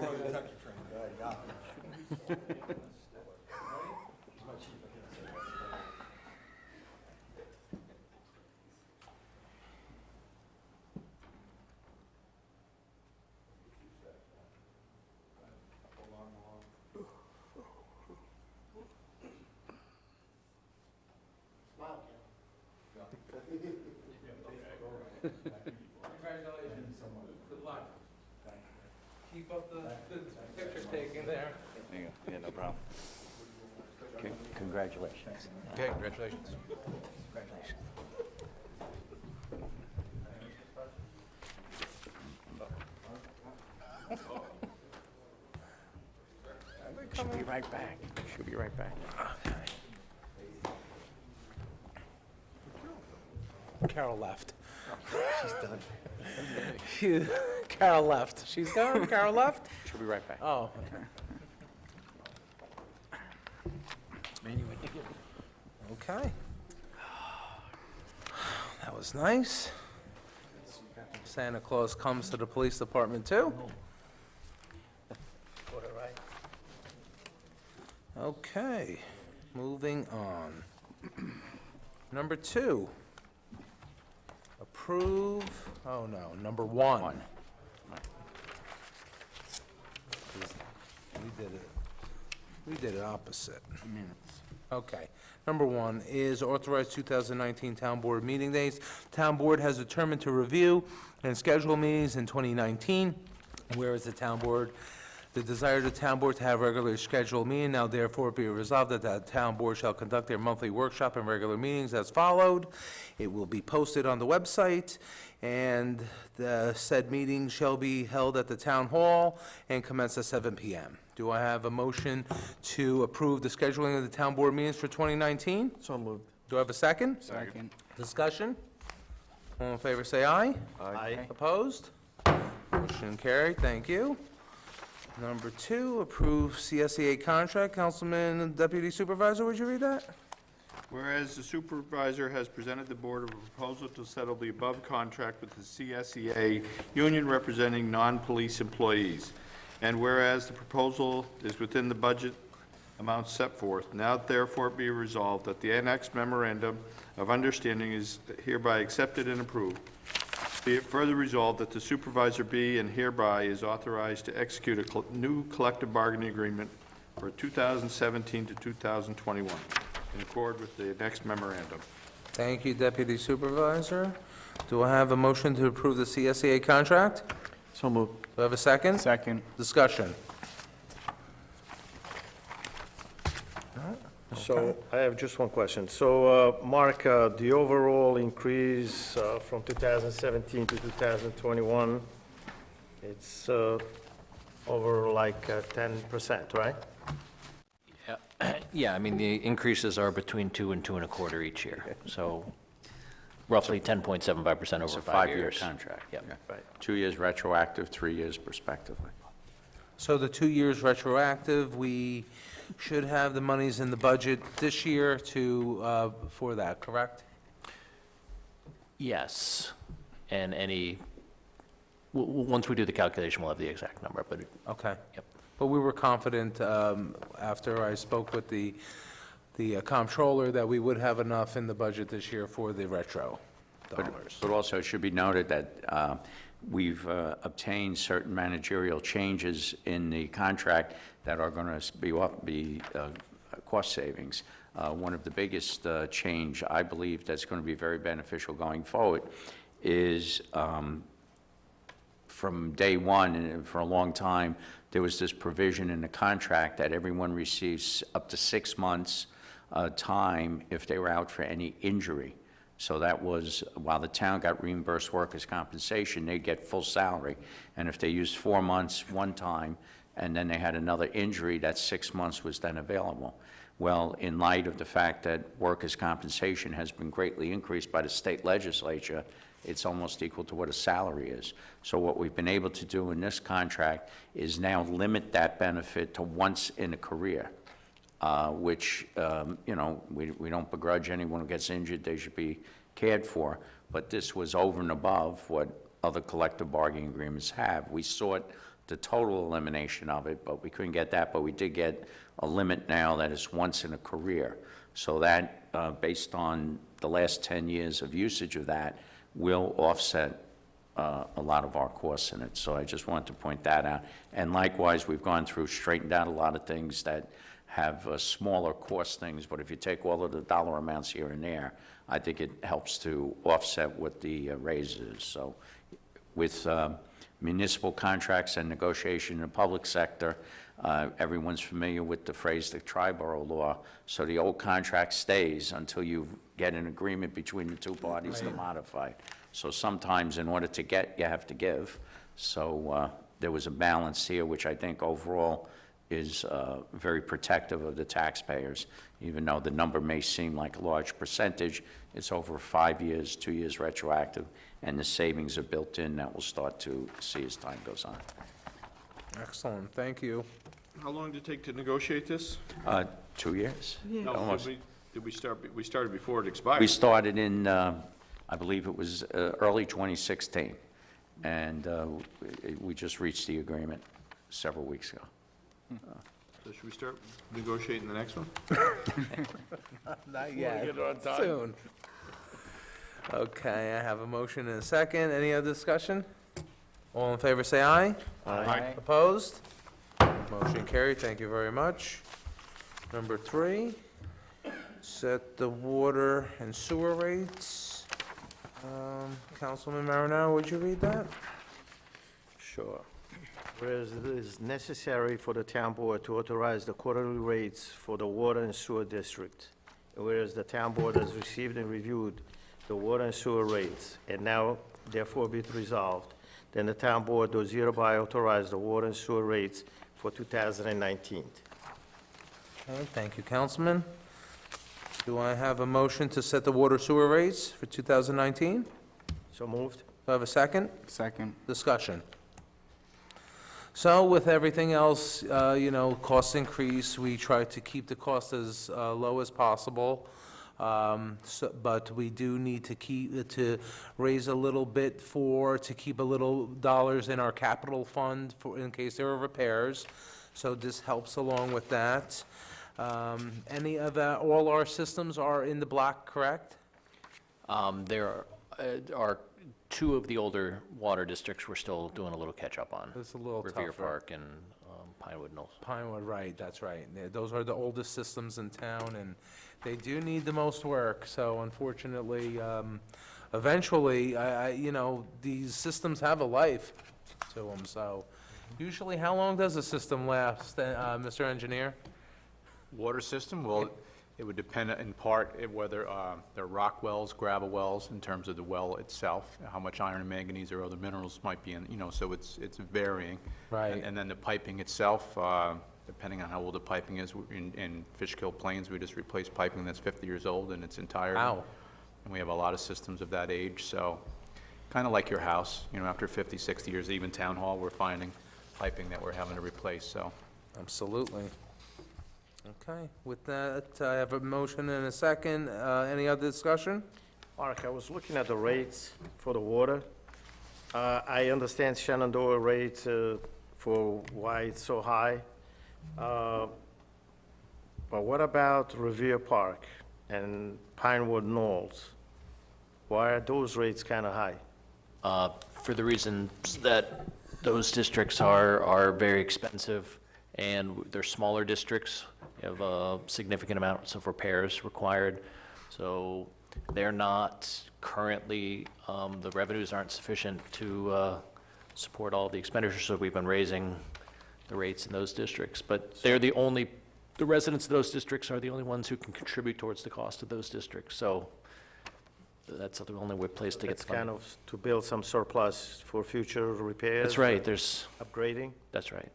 Congratulations. Good luck. Keep up the good picture taking there. Yeah, no problem. Congratulations. Okay, congratulations. Congratulations. She'll be right back. She'll be right back. Carol left. She's done. Carol left. She's gone? Carol left? She'll be right back. Oh, okay. Okay. That was nice. Santa Claus comes to the police department too. Okay, moving on. Number 2. Approve, oh no, number 1. We did it opposite. Okay. Number 1 is authorize 2019 Town Board meeting dates. Town Board has determined to review and schedule meetings in 2019, whereas the desire of the Town Board to have regularly scheduled meeting, now therefore be resolved that the Town Board shall conduct their monthly workshop and regular meetings as followed. It will be posted on the website, and the said meeting shall be held at the Town Hall and commence at 7 p.m. Do I have a motion to approve the scheduling of the Town Board meetings for 2019? So moved. Do I have a second? Second. Discussion? All in favor, say aye. Aye. Opposed? Motion carried, thank you. Number 2, approve CSEA contract. Councilman and Deputy Supervisor, would you read that? Whereas the supervisor has presented the board with a proposal to settle the above contract with the CSEA union representing non-police employees. And whereas the proposal is within the budget amounts set forth, now therefore be resolved that the annexed memorandum of understanding is hereby accepted and approved. Be it further resolved that the supervisor be and hereby is authorized to execute a new collective bargaining agreement for 2017 to 2021 in accord with the next memorandum. Thank you, Deputy Supervisor. Do I have a motion to approve the CSEA contract? So moved. Do I have a second? Second. Discussion. So I have just one question. So, Mark, the overall increase from 2017 to 2021, it's over like 10%, right? Yeah, Yeah, I mean, the increases are between 2 and 2.25 each year, so roughly 10.75% It's over a 5 five-year years. contract. Yep. Yeah. 2 years retroactive, 3 years prospectively. So the 2 years retroactive, we should have the monies in the budget this year to, for that, correct? Yes, and once we do the calculation, we'll have the exact number, but Okay. Yep. But we were confident, after I spoke with the comptroller, that we would have enough in the budget this year for the retro dollars. But also, it should be noted that we've obtained certain managerial changes in the contract that are going to be cost savings. One of the biggest change, I believe, that's going to be very beneficial going forward is from day one, and for a long time, there was this provision in the contract that everyone receives up to 6 months' time if they were out for any injury. So that was, while the town got reimbursed workers' compensation, they get full salary. And if they used 4 months one time, and then they had another injury, that 6 months was then available. Well, in light of the fact that workers' compensation has been greatly increased by the state legislature, it's almost equal to what a salary is. So what we've been able to do in this contract is now limit that benefit to once in a career, which, you know, we don't begrudge anyone who gets injured, they should be cared for. But this was over and above what other collective bargaining agreements have. We sought the total elimination of it, but we couldn't get that, but we did get a limit now that is once in a career. So that, based on the last 10 years of usage of that, will offset a lot of our costs in it. So I just wanted to point that out. And likewise, we've gone through, straightened out a lot of things that have smaller cost things, but if you take all of the dollar amounts here and there, I think it helps to offset what the raise is. So with municipal contracts and negotiation in the public sector, everyone's familiar with the phrase, the Triborough law. So the old contract stays until you get an agreement between the two parties to modify it. So sometimes in order to get, you have to give. So there was a balance here, which I think overall is very protective of the taxpayers. Even though the number may seem like a large percentage, it's over 5 years, 2 years retroactive, and the savings are built in that we'll start to see as time goes on. Excellent, thank you. How long did it take to negotiate this? 2 years? No, Almost. did we start, we started before it expired? We started in, I believe it was early 2016, and we just reached the agreement several weeks ago. So should we start negotiating the next one? Not yet, get it on time. soon. Okay, I have a motion and a second. Any other discussion? All in favor, say aye. Aye. Opposed? Motion carried, thank you very much. Number 3, set the water and sewer rates. Councilman Marinello, would you read that? Sure. Whereas it is necessary for the town board to authorize the quarterly rates for the water and sewer district, and whereas the town board has received and reviewed the water and sewer rates, and now therefore be it resolved, then the town board does hereby authorize the water and sewer rates for 2019. Okay, thank you, Councilman. Do I have a motion to set the water sewer rates for 2019? So moved? Do I have a second? Second. Discussion. So with everything else, you know, costs increase, we try to keep the cost as low as possible. But we do need to raise a little bit to keep a little dollars in our capital fund in case there are repairs. So this helps along with that. Any of that, all our systems are in the black, correct? There are 2 of the older water districts we're still doing a little catch-up on. It's a little Revere tougher. Park and Pinewood Knolls. Pinewood, right, that's right. Those are the oldest systems in town, and they do need the most work, so unfortunately, eventually, you know, these systems have a life to them, so usually, how long does a system last, Mr. Engineer? Water system, well, it would depend in part whether they're rock wells, gravel wells, in terms of the well itself, how much iron and manganese or other minerals might be in, you know, so it's varying. Right. And then the piping itself, depending on how old the piping is. In Fishkill Plains, we just replaced piping that's 50 years old in its entirety. Wow. And we have a lot of systems of that age, so kind of like your house, after 50, 60 years, even Town Hall, we're finding piping that we're having to replace, so. Absolutely. Okay, with that, I have a motion and a second. Any other discussion? Mark, I was looking at the rates for the water. I understand Shenandoah rates for why it's so high. But what about Revere Park and Pinewood Knolls? Why are those rates kind of high? For the reasons that those districts are very expensive, and they're smaller districts, have significant amounts of repairs required. So they're not currently, the revenues aren't sufficient to support all the expenditures, so we've been raising the rates in those districts. But they're the residents of those districts are the only ones who can contribute towards the cost of those districts. So that's the only place to get the It's kind funding. of to build some surplus for future repairs? That's right, there's, Upgrading? that's right.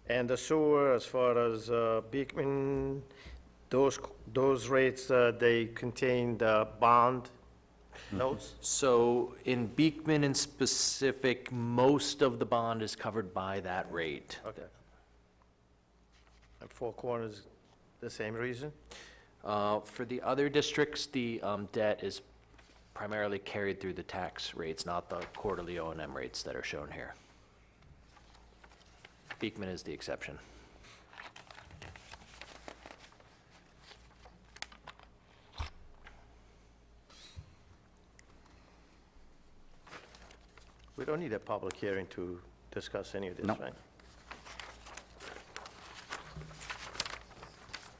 And the sewer, as far as Beekman, those rates, they contain the bond notes? So in Beekman in specific, most of the bond is covered by that rate. Okay. And Four Corners, the same reason? For the other districts, the debt is primarily carried through the tax rates, not the quarterly O&M rates that are shown here. Beekman is the exception. We don't need a public hearing to discuss any of this, No. right?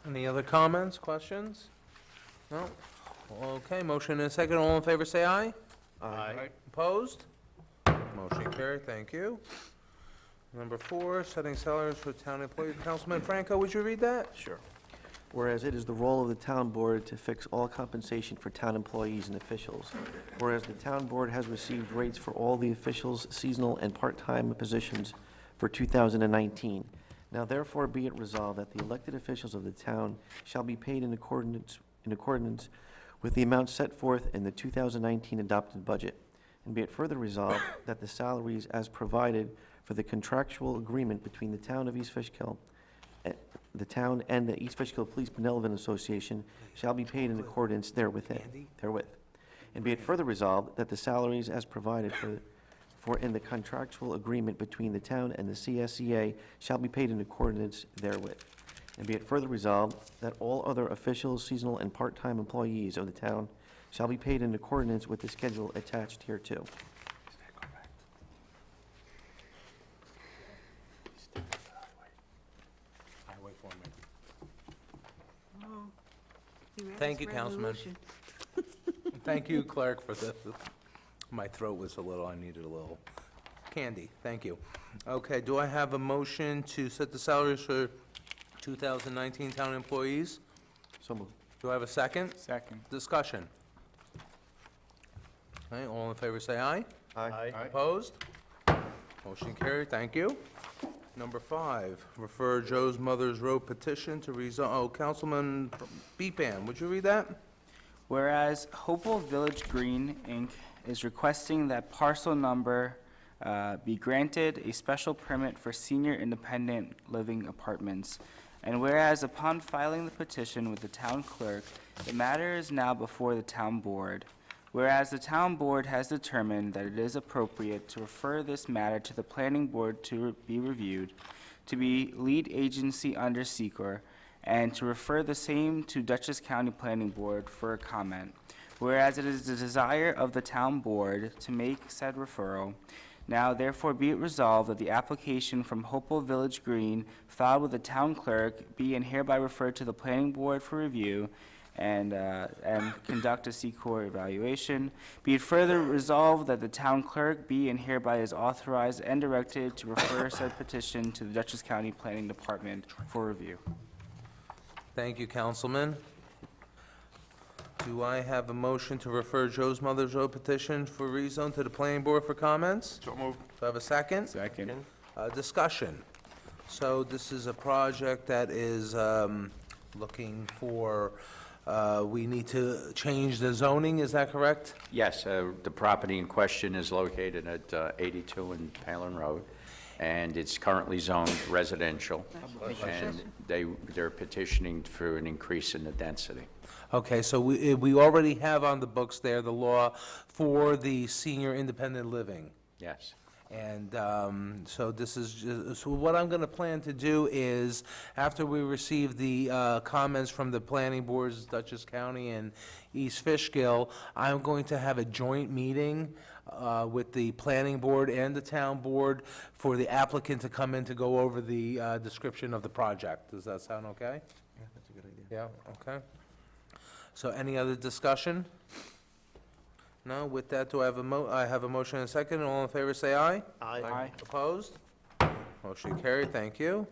Any other comments, questions? No? Okay, motion and a second. All in favor, say aye. Aye. Opposed? Motion carried, thank you. Number 4, setting salaries for town employees. Councilman Franco, would you read that? Sure. Whereas it is the role of the town board to fix all compensation for town employees and officials. Whereas the town board has received rates for all the officials, seasonal and part-time positions for 2019. Now therefore be it resolved that the elected officials of the town shall be paid in accordance with the amount set forth in the 2019 adopted budget. And be it further resolved that the salaries as provided for the contractual agreement between the town of East Fishkill, the town and the East Fishkill Police Benevolent Association shall be paid in accordance therewith. And be it further resolved that the salaries as provided for in the contractual agreement between the town and the CSEA shall be paid in accordance therewith. And be it further resolved that all other officials, seasonal and part-time employees of the town shall be paid in accordance with the schedule attached hereto. Thank you, Councilman. Thank you, clerk, for this. My throat was a little, I needed a little candy. Thank you. Okay, do I have a motion to set the salaries for 2019 town employees? So moved. Do I have a second? Second. Discussion. Okay, all in favor, say aye. Aye. Opposed? Motion carried, thank you. Number 5, refer Joe's Mother's Road petition to Councilman Beepan, would you read that? Whereas Hopewell Village Green, Inc. is requesting that parcel number be granted a special permit for senior independent living apartments. And whereas upon filing the petition with the town clerk, the matter is now before the town board. Whereas the town board has determined that it is appropriate to refer this matter to the planning board to be reviewed, to be lead agency under SEQR, and to refer the same to Dutchess County Planning Board for a comment. Whereas it is the desire of the town board to make said referral, now therefore be it resolved that the application from Hopewell Village Green filed with the town clerk be and hereby referred to the planning board for review and conduct a SEQR evaluation. Be it further resolved that the town clerk be and hereby is authorized and directed to refer said petition to the Dutchess County Planning Department for review. Thank you, Councilman. Do I have a motion to refer Joe's Mother's Road petition for rezone to the planning board for comments? So moved. Do I have a second? Second. Discussion. So this is a project that is looking for, we need to change the zoning, is that correct? Yes, the property in question is located at 82 in Palin Road, and it's currently zoned residential, and they're petitioning for an increase in the density. Okay, so we already have on the books there the law for the senior independent living. Yes. And so this is, so what I'm going to plan to do is, after we receive the comments from the planning boards, Dutchess County and East Fishkill, I'm going to have a joint meeting with the planning board and the town board for the applicant to come in to go over the description of the project. Does that sound okay? Yeah, that's a good idea. Yeah, okay. So any other discussion? No, with that, do I have I have a motion and a second, all in favor say aye. Aye. Opposed? Motion carried, thank you.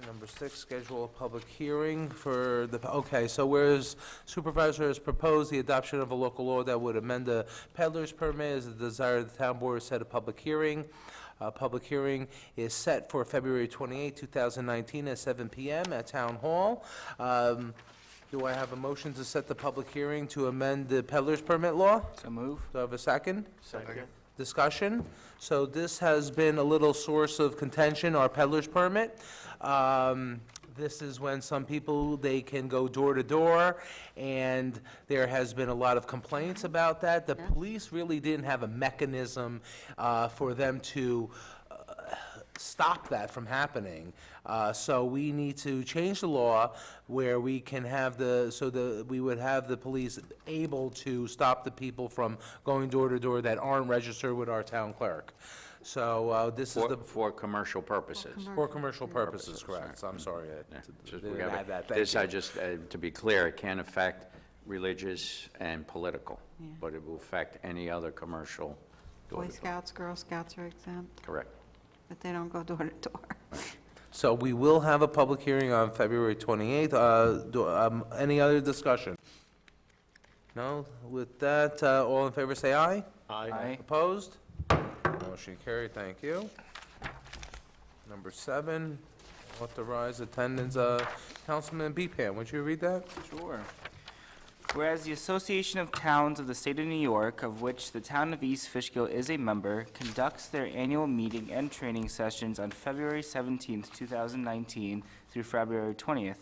Number 6, schedule a public hearing for the, okay, so whereas supervisor has proposed the adoption of a local law that would amend the peddler's permit, is the desire of the town board to set a public hearing. Public hearing is set for February 28, 2019 at 7 PM at Town Hall. Do I have a motion to set the public hearing to amend the peddler's permit law? So move. Do I have a second? Second. Discussion? So this has been a little source of contention, our peddler's permit. This is when some people, they can go door to door, and there has been a lot of complaints about that. The police really didn't have a mechanism for them to stop that from happening. So we need to change the law where we can have we would have the police able to stop the people from going door to door that aren't registered with our town clerk. So this is For commercial purposes. for commercial purposes, correct. I'm sorry. Yeah, just didn't forget add it. that. Thank This, you. I just, to be clear, it can affect religious and political, but it will affect any other commercial Boy door-to-door. Scouts, Girl Scouts are exempt, Correct. but they don't go door to door. So we will have a public hearing on February 28th. Any other discussion? No? With that, all in favor say aye. Aye. Opposed? Motion carried, thank you. Number 7, authorize attendance, Councilman Bepan, would you read that? Sure. Whereas the Association of Towns of the State of New York, of which the town of East Fishkill is a member, conducts their annual meeting and training sessions on February 17th, 2019 through February 20th.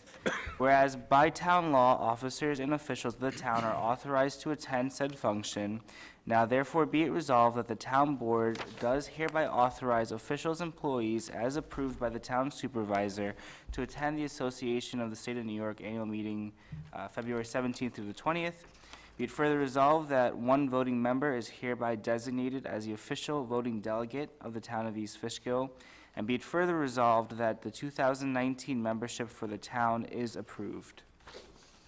Whereas by town law, officers and officials of the town are authorized to attend said function, now therefore be it resolved that the town board does hereby authorize officials, employees, as approved by the town supervisor, to attend the Association of the State of New York annual meeting, February 17th through the 20th. Be it further resolved that one voting member is hereby designated as the official voting delegate of the town of East Fishkill. And be it further resolved that the 2019 membership for the town is approved.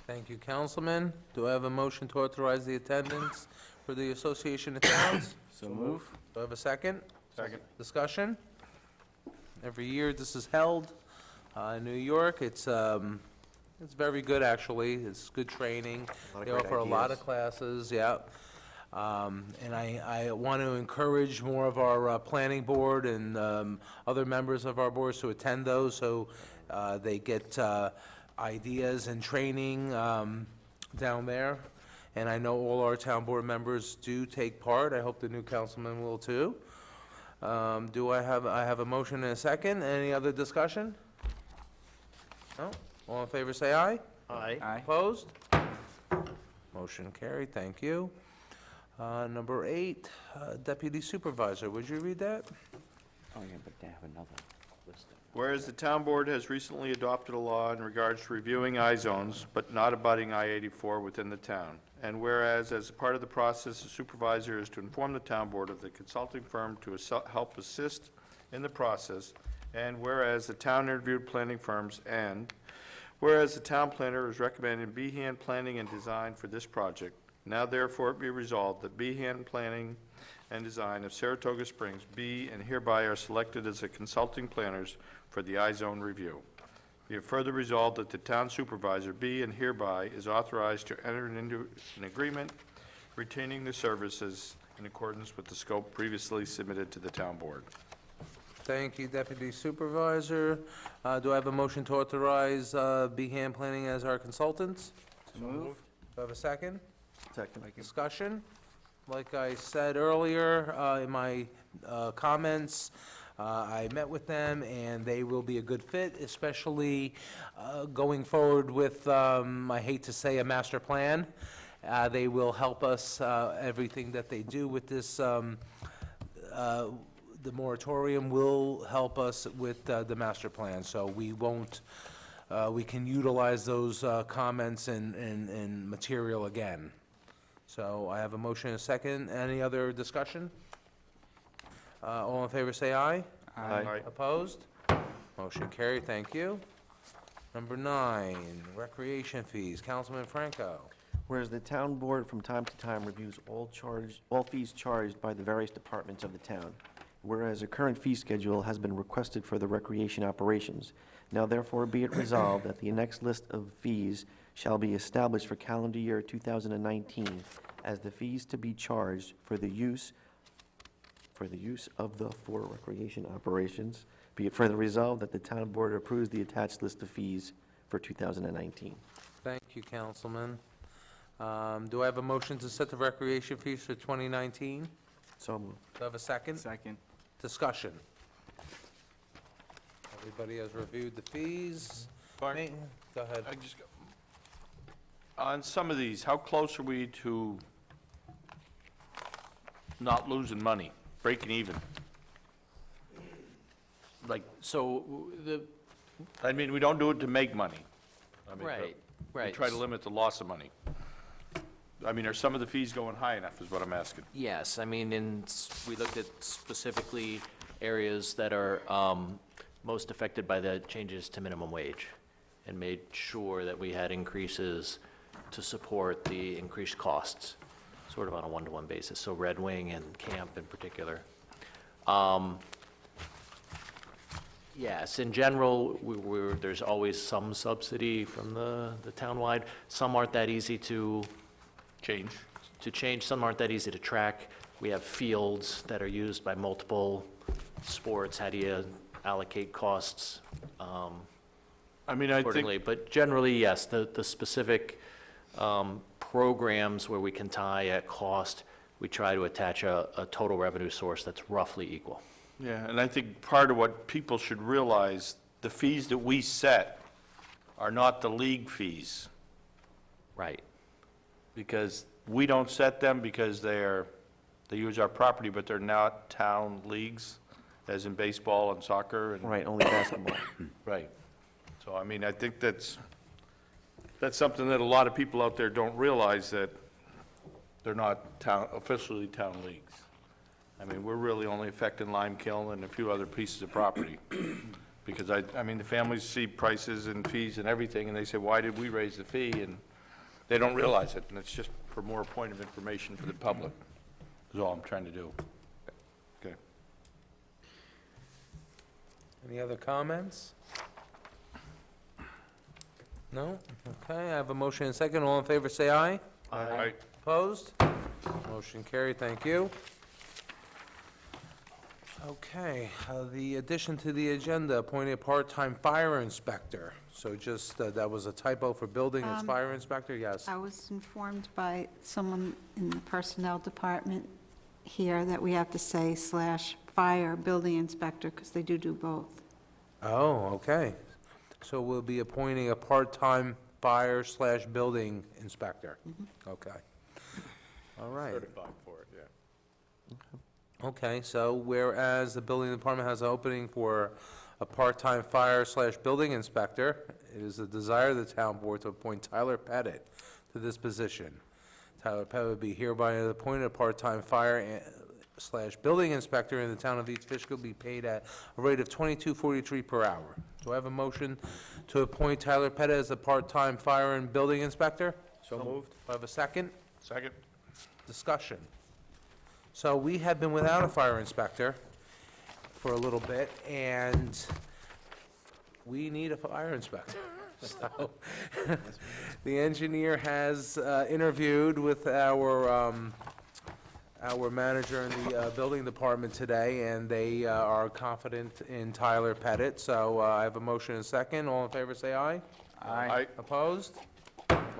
Thank you, Councilman. Do I have a motion to authorize the attendance for the Association of Towns? So move. Do I have a second? Second. Discussion? Every year this is held in New York. It's very good, actually. It's good training. A lot of They great offer a lot ideas. of classes, yeah. And I want to encourage more of our planning board and other members of our boards to attend those, so they get ideas and training down there. And I know all our town board members do take part. I hope the new councilman will too. I have a motion and a second. Any other discussion? No? All in favor, say aye. Aye. Aye. Opposed? Motion carried, thank you. Number 8, Deputy Supervisor, would you read that? Oh, yeah, but they have another list. Whereas the town board has recently adopted a law in regards to reviewing I-zones, but not abutting I-84 within the town. And whereas, as a part of the process, the supervisor is to inform the town board of the consulting firm to help assist in the process. And whereas the town interviewed planning firms, and whereas the town planner is recommending Behan Planning and Design for this project, now therefore it be resolved that Behan Planning and Design of Saratoga Springs be and hereby are selected as the consulting planners for the I-zone review. Be it further resolved that the town supervisor be and hereby is authorized to enter into an agreement retaining the services in accordance with the scope previously submitted to the town board. Thank you, Deputy Supervisor. Do I have a motion to authorize Behan Planning as our consultants? Move. Do I have a second? Second. Discussion? Like I said earlier in my comments, I met with them, and they will be a good fit, especially going forward with, I hate to say, a master plan. They will help us, everything that they do with this, the moratorium will help us with the master plan, so we won't, we can utilize those comments and material again. So I have a motion and a second. Any other discussion? All in favor, say aye. Aye. Opposed? Motion carried, thank you. Number 9, recreation fees. Councilman Franco. Whereas the town board from time to time reviews all fees charged by the various departments of the town. Whereas a current fee schedule has been requested for the recreation operations. Now therefore be it resolved that the next list of fees shall be established for calendar year 2019 as the fees to be charged for the use of the four recreation operations. Be it further resolved that the town board approves the attached list of fees for 2019. Thank you, Councilman. Do I have a motion to set the recreation fees for 2019? So moved. Do I have a second? Second. Discussion. Everybody has reviewed the fees. Bart, Go ahead. On some of these, how close are we to not losing money, breaking even? Like, So the, I mean, we don't do it to make money. I mean, right, We right. try to limit the loss of money. I mean, are some of the fees going high enough, is what I'm asking? Yes, I mean, we looked at specifically areas that are most affected by the changes to minimum wage and made sure that we had increases to support the increased costs, sort of on a one-to-one basis. So Red Wing and Camp in particular. Yes, in general, there's always some subsidy from the townwide. Some aren't that easy to change, some aren't that easy to track. We have fields that are used by multiple sports. How do you allocate costs I mean, I accordingly? think, But generally, yes, the specific programs where we can tie a cost, we try to attach a total revenue source that's roughly equal. yeah, and I think part of what people should realize, the fees that we set are not the league fees, Right. because we don't set them because they use our property, but they're not town leagues, as in baseball and soccer and. Right, only basketball. Right. So, I mean, I think that's something that a lot of people out there don't realize, that they're not officially town leagues. I mean, we're really only affecting Lime Kiln and a few other pieces of property. Because I mean, the families see prices and fees and everything, and they say, why did we raise the fee? And they don't realize it, and it's just for more point of information for the public, is all I'm trying to do. Okay. Any other comments? No? Okay, I have a motion and a second. All in favor, say aye. Aye. Opposed? Motion carried, thank you. Okay, the addition to the agenda, appointing a part-time fire inspector. So just, that was a typo for building as fire inspector, yes. I was informed by someone in the personnel department here that we have to say /fire building inspector, because they do both. Oh, okay. So we'll be appointing a part-time fire/building inspector. Okay. All right. Certified for it, yeah. Okay, so whereas the building department has an opening for a part-time fire/building inspector, it is the desire of the town board to appoint Tyler Pettit to this position. Tyler Pettit would be hereby appointed a part-time fire/building inspector in the town of East Fishkill, be paid at a rate of $22.43 per hour. Do I have a motion to appoint Tyler Pettit as a part-time fire and building inspector? So moved. Do I have a second? Second? Discussion. So we have been without a fire inspector for a little bit, and we need a fire inspector. So, the engineer has interviewed with our our manager in the building department today, and they are confident in Tyler Pettit. So I have a motion and a second. All in favor, say aye. Aye. Opposed?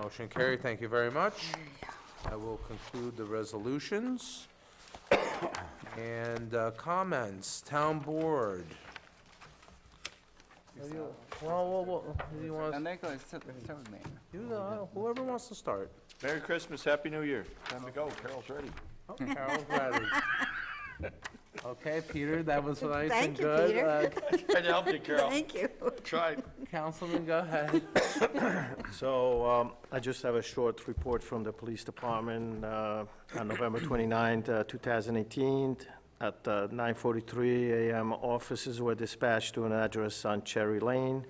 Motion carried. Thank you very much. I will conclude the resolutions. And comments, town board. Well, who do you want to, Start with me. whoever wants to start. Merry Christmas, Happy New Year. Time to go, Carol's ready. Oh, Carol's ready. Okay, Peter, that was nice and Thank you, good. Peter. Tried to help you, Carol. Thank you. Tried. Councilman, go ahead. So I just have a short report from the police department on November 29th, 2018. At 9:43 a.m., officers were dispatched to an address on Cherry Lane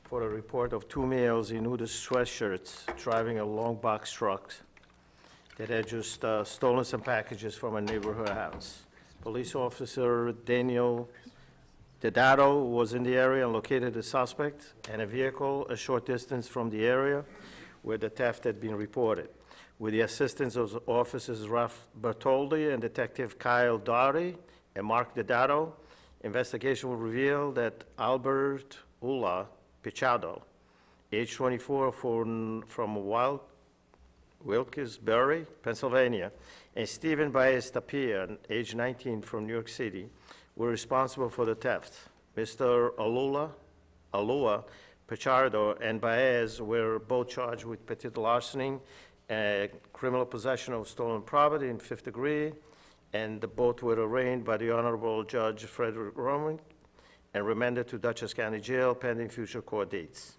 for a report of two males in hooded sweatshirts driving a long box truck that had just stolen some packages from a neighborhood house. Police officer Daniel Dedato was in the area and located the suspect and a vehicle a short distance from the area where the theft had been reported. With the assistance of officers Ralph Bertoldi and Detective Kyle Doherty and Mark Dedato, investigation will reveal that Albert Ula Pichado, age 24, from Wilkes-Barre, Pennsylvania, and Stephen Baez Tapia, age 19, from New York City, were responsible for the theft. Mr. Alua Pichardo and Baez were both charged with petit larceny, criminal possession of stolen property in fifth degree, and both were arraigned by the Honorable Judge Frederick Roman and remanded to Dutchess County Jail pending future court dates.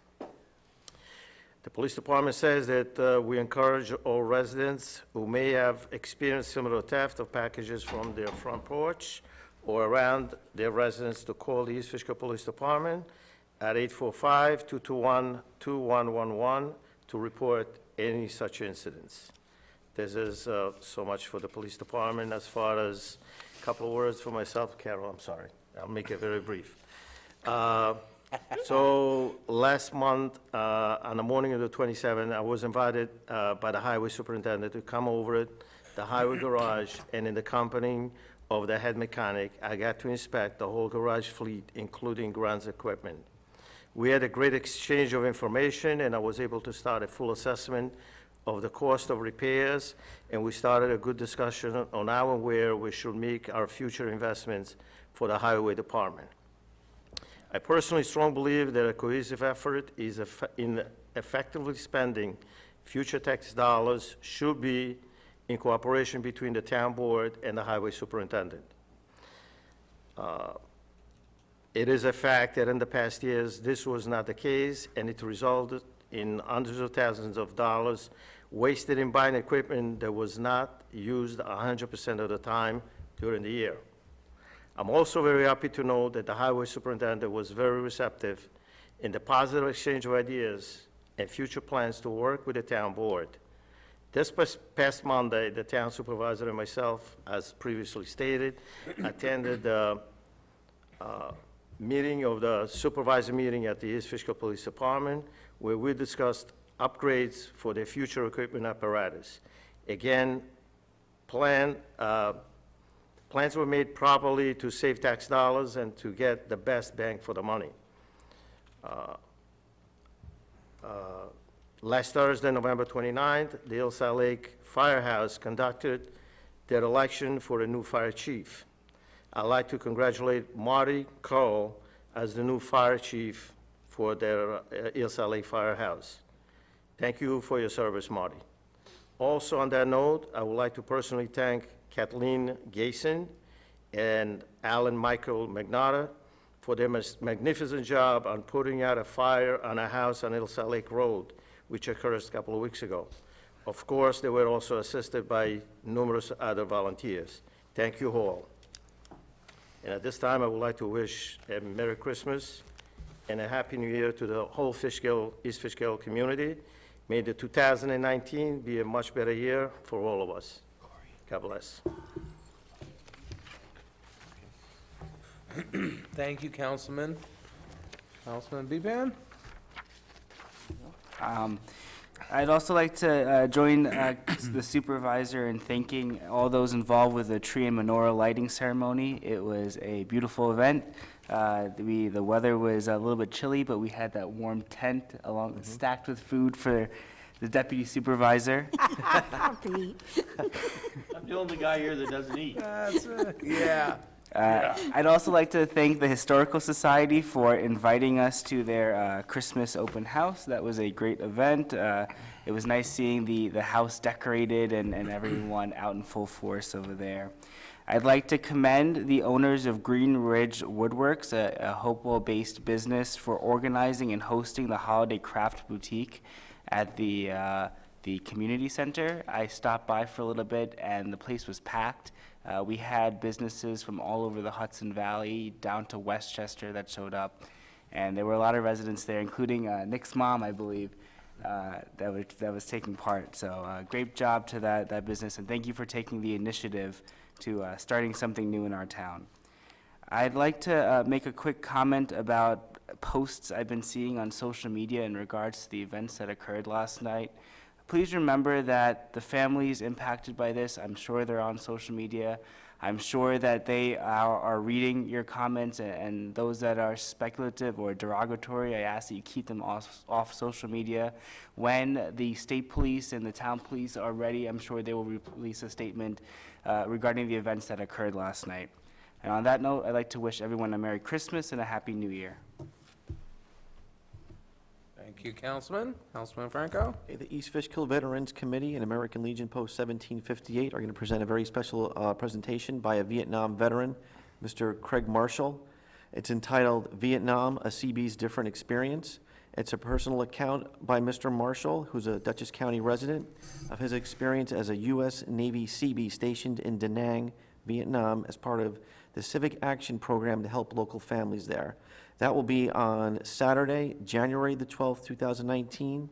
The police department says that we encourage all residents who may have experienced similar theft of packages from their front porch or around their residence to call the East Fishkill Police Department at 845-221-2111 to report any such incidents. This is so much for the police department. As far as a couple of words for myself, Carol, I'm sorry. I'll make it very brief. So last month, on the morning of the 27th, I was invited by the highway superintendent to come over at the highway garage, and in the company of the head mechanic, I got to inspect the whole garage fleet, including grounds equipment. We had a great exchange of information, and I was able to start a full assessment of the cost of repairs, and we started a good discussion on how and where we should make our future investments for the highway department. I personally strongly believe that a cohesive effort in effectively spending future tax dollars should be in cooperation between the town board and the highway superintendent. It is a fact that in the past years, this was not the case, and it resulted in hundreds of thousands of dollars wasted in buying equipment that was not used 100% of the time during the year. I'm also very happy to know that the highway superintendent was very receptive in the positive exchange of ideas and future plans to work with the town board. This past Monday, the town supervisor and myself, as previously stated, attended the meeting of the supervisor meeting at the East Fishkill Police Department, where we discussed upgrades for their future equipment apparatus. Again, plans were made properly to save tax dollars and to get the best bang for the money. Last Thursday, November 29th, the Hillside Lake Firehouse conducted their election for a new fire chief. I'd like to congratulate Marty Cole as the new fire chief for their Hillside Lake Firehouse. Thank you for your service, Marty. Also, on that note, I would like to personally thank Kathleen Gayson and Alan Michael Magnotta for their magnificent job on putting out a fire on a house on Hillside Lake Road, which occurred a couple of weeks ago. Of course, they were also assisted by numerous other volunteers. Thank you all. And at this time, I would like to wish a Merry Christmas and a Happy New Year to the whole East Fishkill community. May the 2019 be a much better year for all of us. God bless. Thank you, Councilman. Councilman Beban? I'd also like to join the supervisor in thanking all those involved with the tree and menorah lighting ceremony. It was a beautiful event. The weather was a little bit chilly, but we had that warm tent along stacked with food for the deputy supervisor. Pete. I'm the only guy here that doesn't eat. Yeah. I'd also like to thank the Historical Society for inviting us to their Christmas open house. That was a great event. It was nice seeing the house decorated and everyone out in full force over there. I'd like to commend the owners of Green Ridge Woodworks, a Hopewell-based business, for organizing and hosting the Holiday Craft Boutique at the community center. I stopped by for a little bit, and the place was packed. We had businesses from all over the Hudson Valley down to Westchester that showed up, and there were a lot of residents there, including Nick's mom, I believe, that was taking part. So great job to that business, and thank you for taking the initiative to starting something new in our town. I'd like to make a quick comment about posts I've been seeing on social media in regards to the events that occurred last night. Please remember that the families impacted by this, I'm sure they're on social media. I'm sure that they are reading your comments, and those that are speculative or derogatory, I ask that you keep them off social media. When the state police and the town police are ready, I'm sure they will release a statement regarding the events that occurred last night. And on that note, I'd like to wish everyone a Merry Christmas and a Happy New Year. Thank you, Councilman. Councilman Franco? Okay, the East Fishkill Veterans Committee and American Legion Post 1758 are going to present a very special presentation by a Vietnam veteran, Mr. Craig Marshall. It's entitled Vietnam, a Seabee's Different Experience. It's a personal account by Mr. Marshall, who's a Dutchess County resident, of his experience as a U.S. Navy Seabee stationed in Da Nang, Vietnam, as part of the Civic Action Program to help local families there. That will be on Saturday, January the 12th, 2019,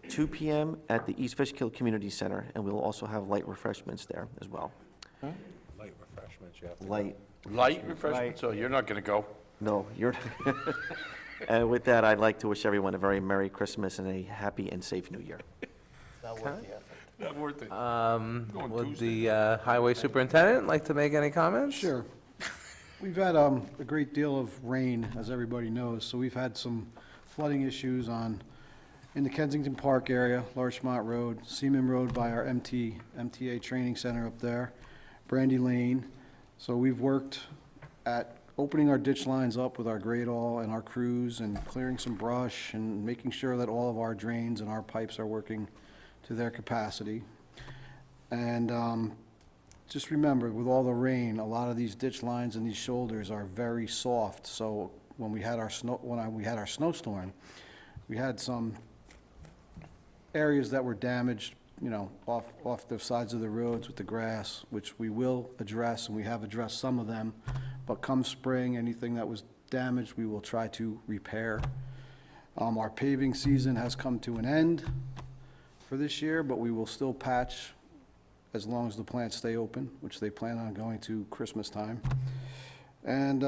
2 p.m. at the East Fishkill Community Center, and we'll also have light refreshments there as well. Light refreshments, you have to. Light, Light refreshment, so you're not going to go? no, you're, and with that, I'd like to wish everyone a very Merry Christmas and a happy and safe New Year. Not worth it. Would the highway superintendent like to make any comments? Sure. We've had a great deal of rain, as everybody knows, so we've had some flooding issues in the Kensington Park area, Larchmont Road, Seaman Road by our MTA training center up there, Brandy Lane. So we've worked at opening our ditch lines up with our grade-all and our crews and clearing some brush and making sure that all of our drains and our pipes are working to their capacity. And just remember, with all the rain, a lot of these ditch lines and these shoulders are very soft. So when we had our snowstorm, we had some areas that were damaged, you know, off the sides of the roads with the grass, which we will address, and we have addressed some of them. But come spring, anything that was damaged, we will try to repair. Our paving season has come to an end for this year, but we will still patch as long as the plants stay open, which they plan on going to Christmas time. And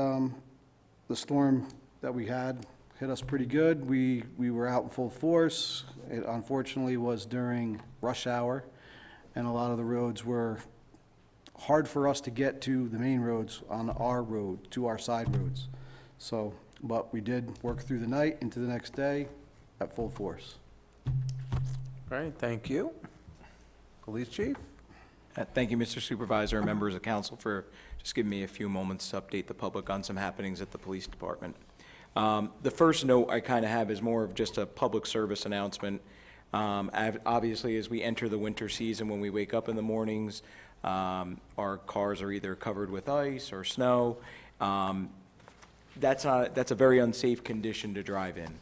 the storm that we had hit us pretty good. We were out in full force. It unfortunately was during rush hour, and a lot of the roads were hard for us to get to the main roads on our road, to our side roads. So, but we did work through the night into the next day at full force. All right, thank you. Police Chief? Thank you, Mr. Supervisor and members of council, for just giving me a few moments to update the public on some happenings at the police department. The first note I kind of have is more of just a public service announcement. Obviously, as we enter the winter season, when we wake up in the mornings, our cars are either covered with ice or snow. That's a very unsafe condition to drive in.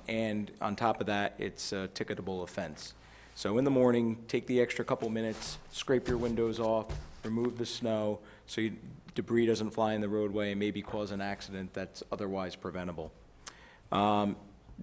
And on top of that, it's a ticketable offense. So in the morning, take the extra couple minutes, scrape your windows off, remove the snow, so debris doesn't fly in the roadway and maybe cause an accident that's otherwise preventable. The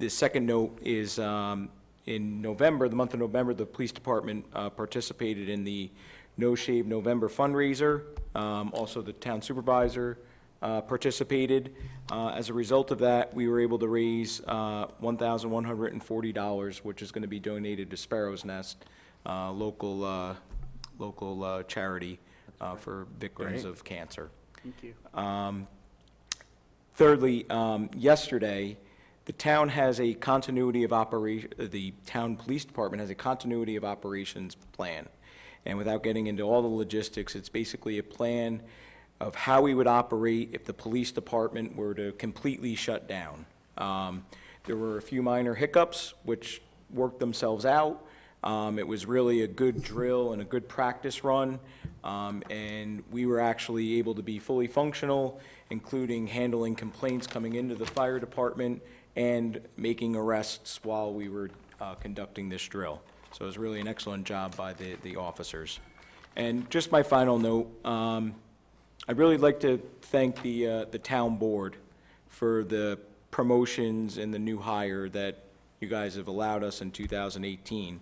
second note is in November, the month of November, the police department participated in the No Shave November fundraiser. Also, the town supervisor, participated. As a result of that, we were able to raise $1,140, which is going to be donated to Sparrow's Nest, local charity for victims of cancer. Thank you. Thirdly, yesterday, the town has a continuity of operation, the town police department has a continuity of operations plan. And without getting into all the logistics, it's basically a plan of how we would operate if the police department were to completely shut down. There were a few minor hiccups which worked themselves out. It was really a good drill and a good practice run, and we were actually able to be fully functional, including handling complaints coming into the fire department and making arrests while we were conducting this drill. So it was really an excellent job by the officers. And just my final note, I'd really like to thank the town board for the promotions and the new hire that you guys have allowed us in 2018.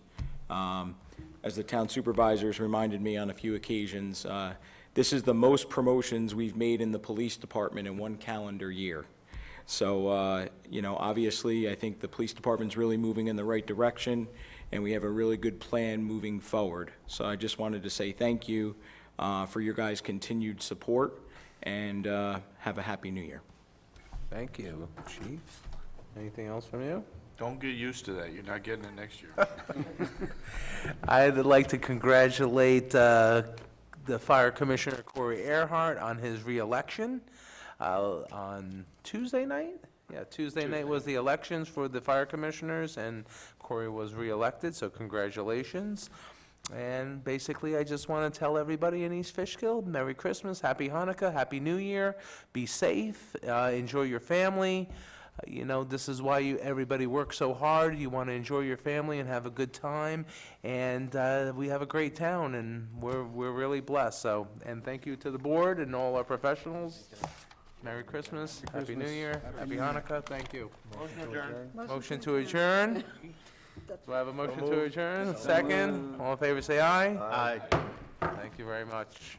As the town supervisors reminded me on a few occasions, this is the most promotions we've made in the police department in one calendar year. So, you know, obviously, I think the police department's really moving in the right direction, and we have a really good plan moving forward. So I just wanted to say thank you for your guys' continued support, and have a happy new year. Thank you, Chief. Anything else from you? Don't get used to that. You're not getting it next year. I'd like to congratulate the Fire Commissioner Corey Earhart on his reelection on Tuesday night. Yeah, Tuesday night was the elections for the fire commissioners, and Corey was reelected, so congratulations. And basically, I just want to tell everybody in East Fishkill, Merry Christmas, Happy Hanukkah, Happy New Year. Be safe, enjoy your family. You know, this is why everybody works so hard. You want to enjoy your family and have a good time. And we have a great town, and we're really blessed. So, and thank you to the board and all our professionals. Merry Christmas, Happy New Year, Happy Hanukkah. Thank you. Motion to adjourn. Do I have a motion to adjourn? Second. All in favor, say aye. Aye. Thank you very much.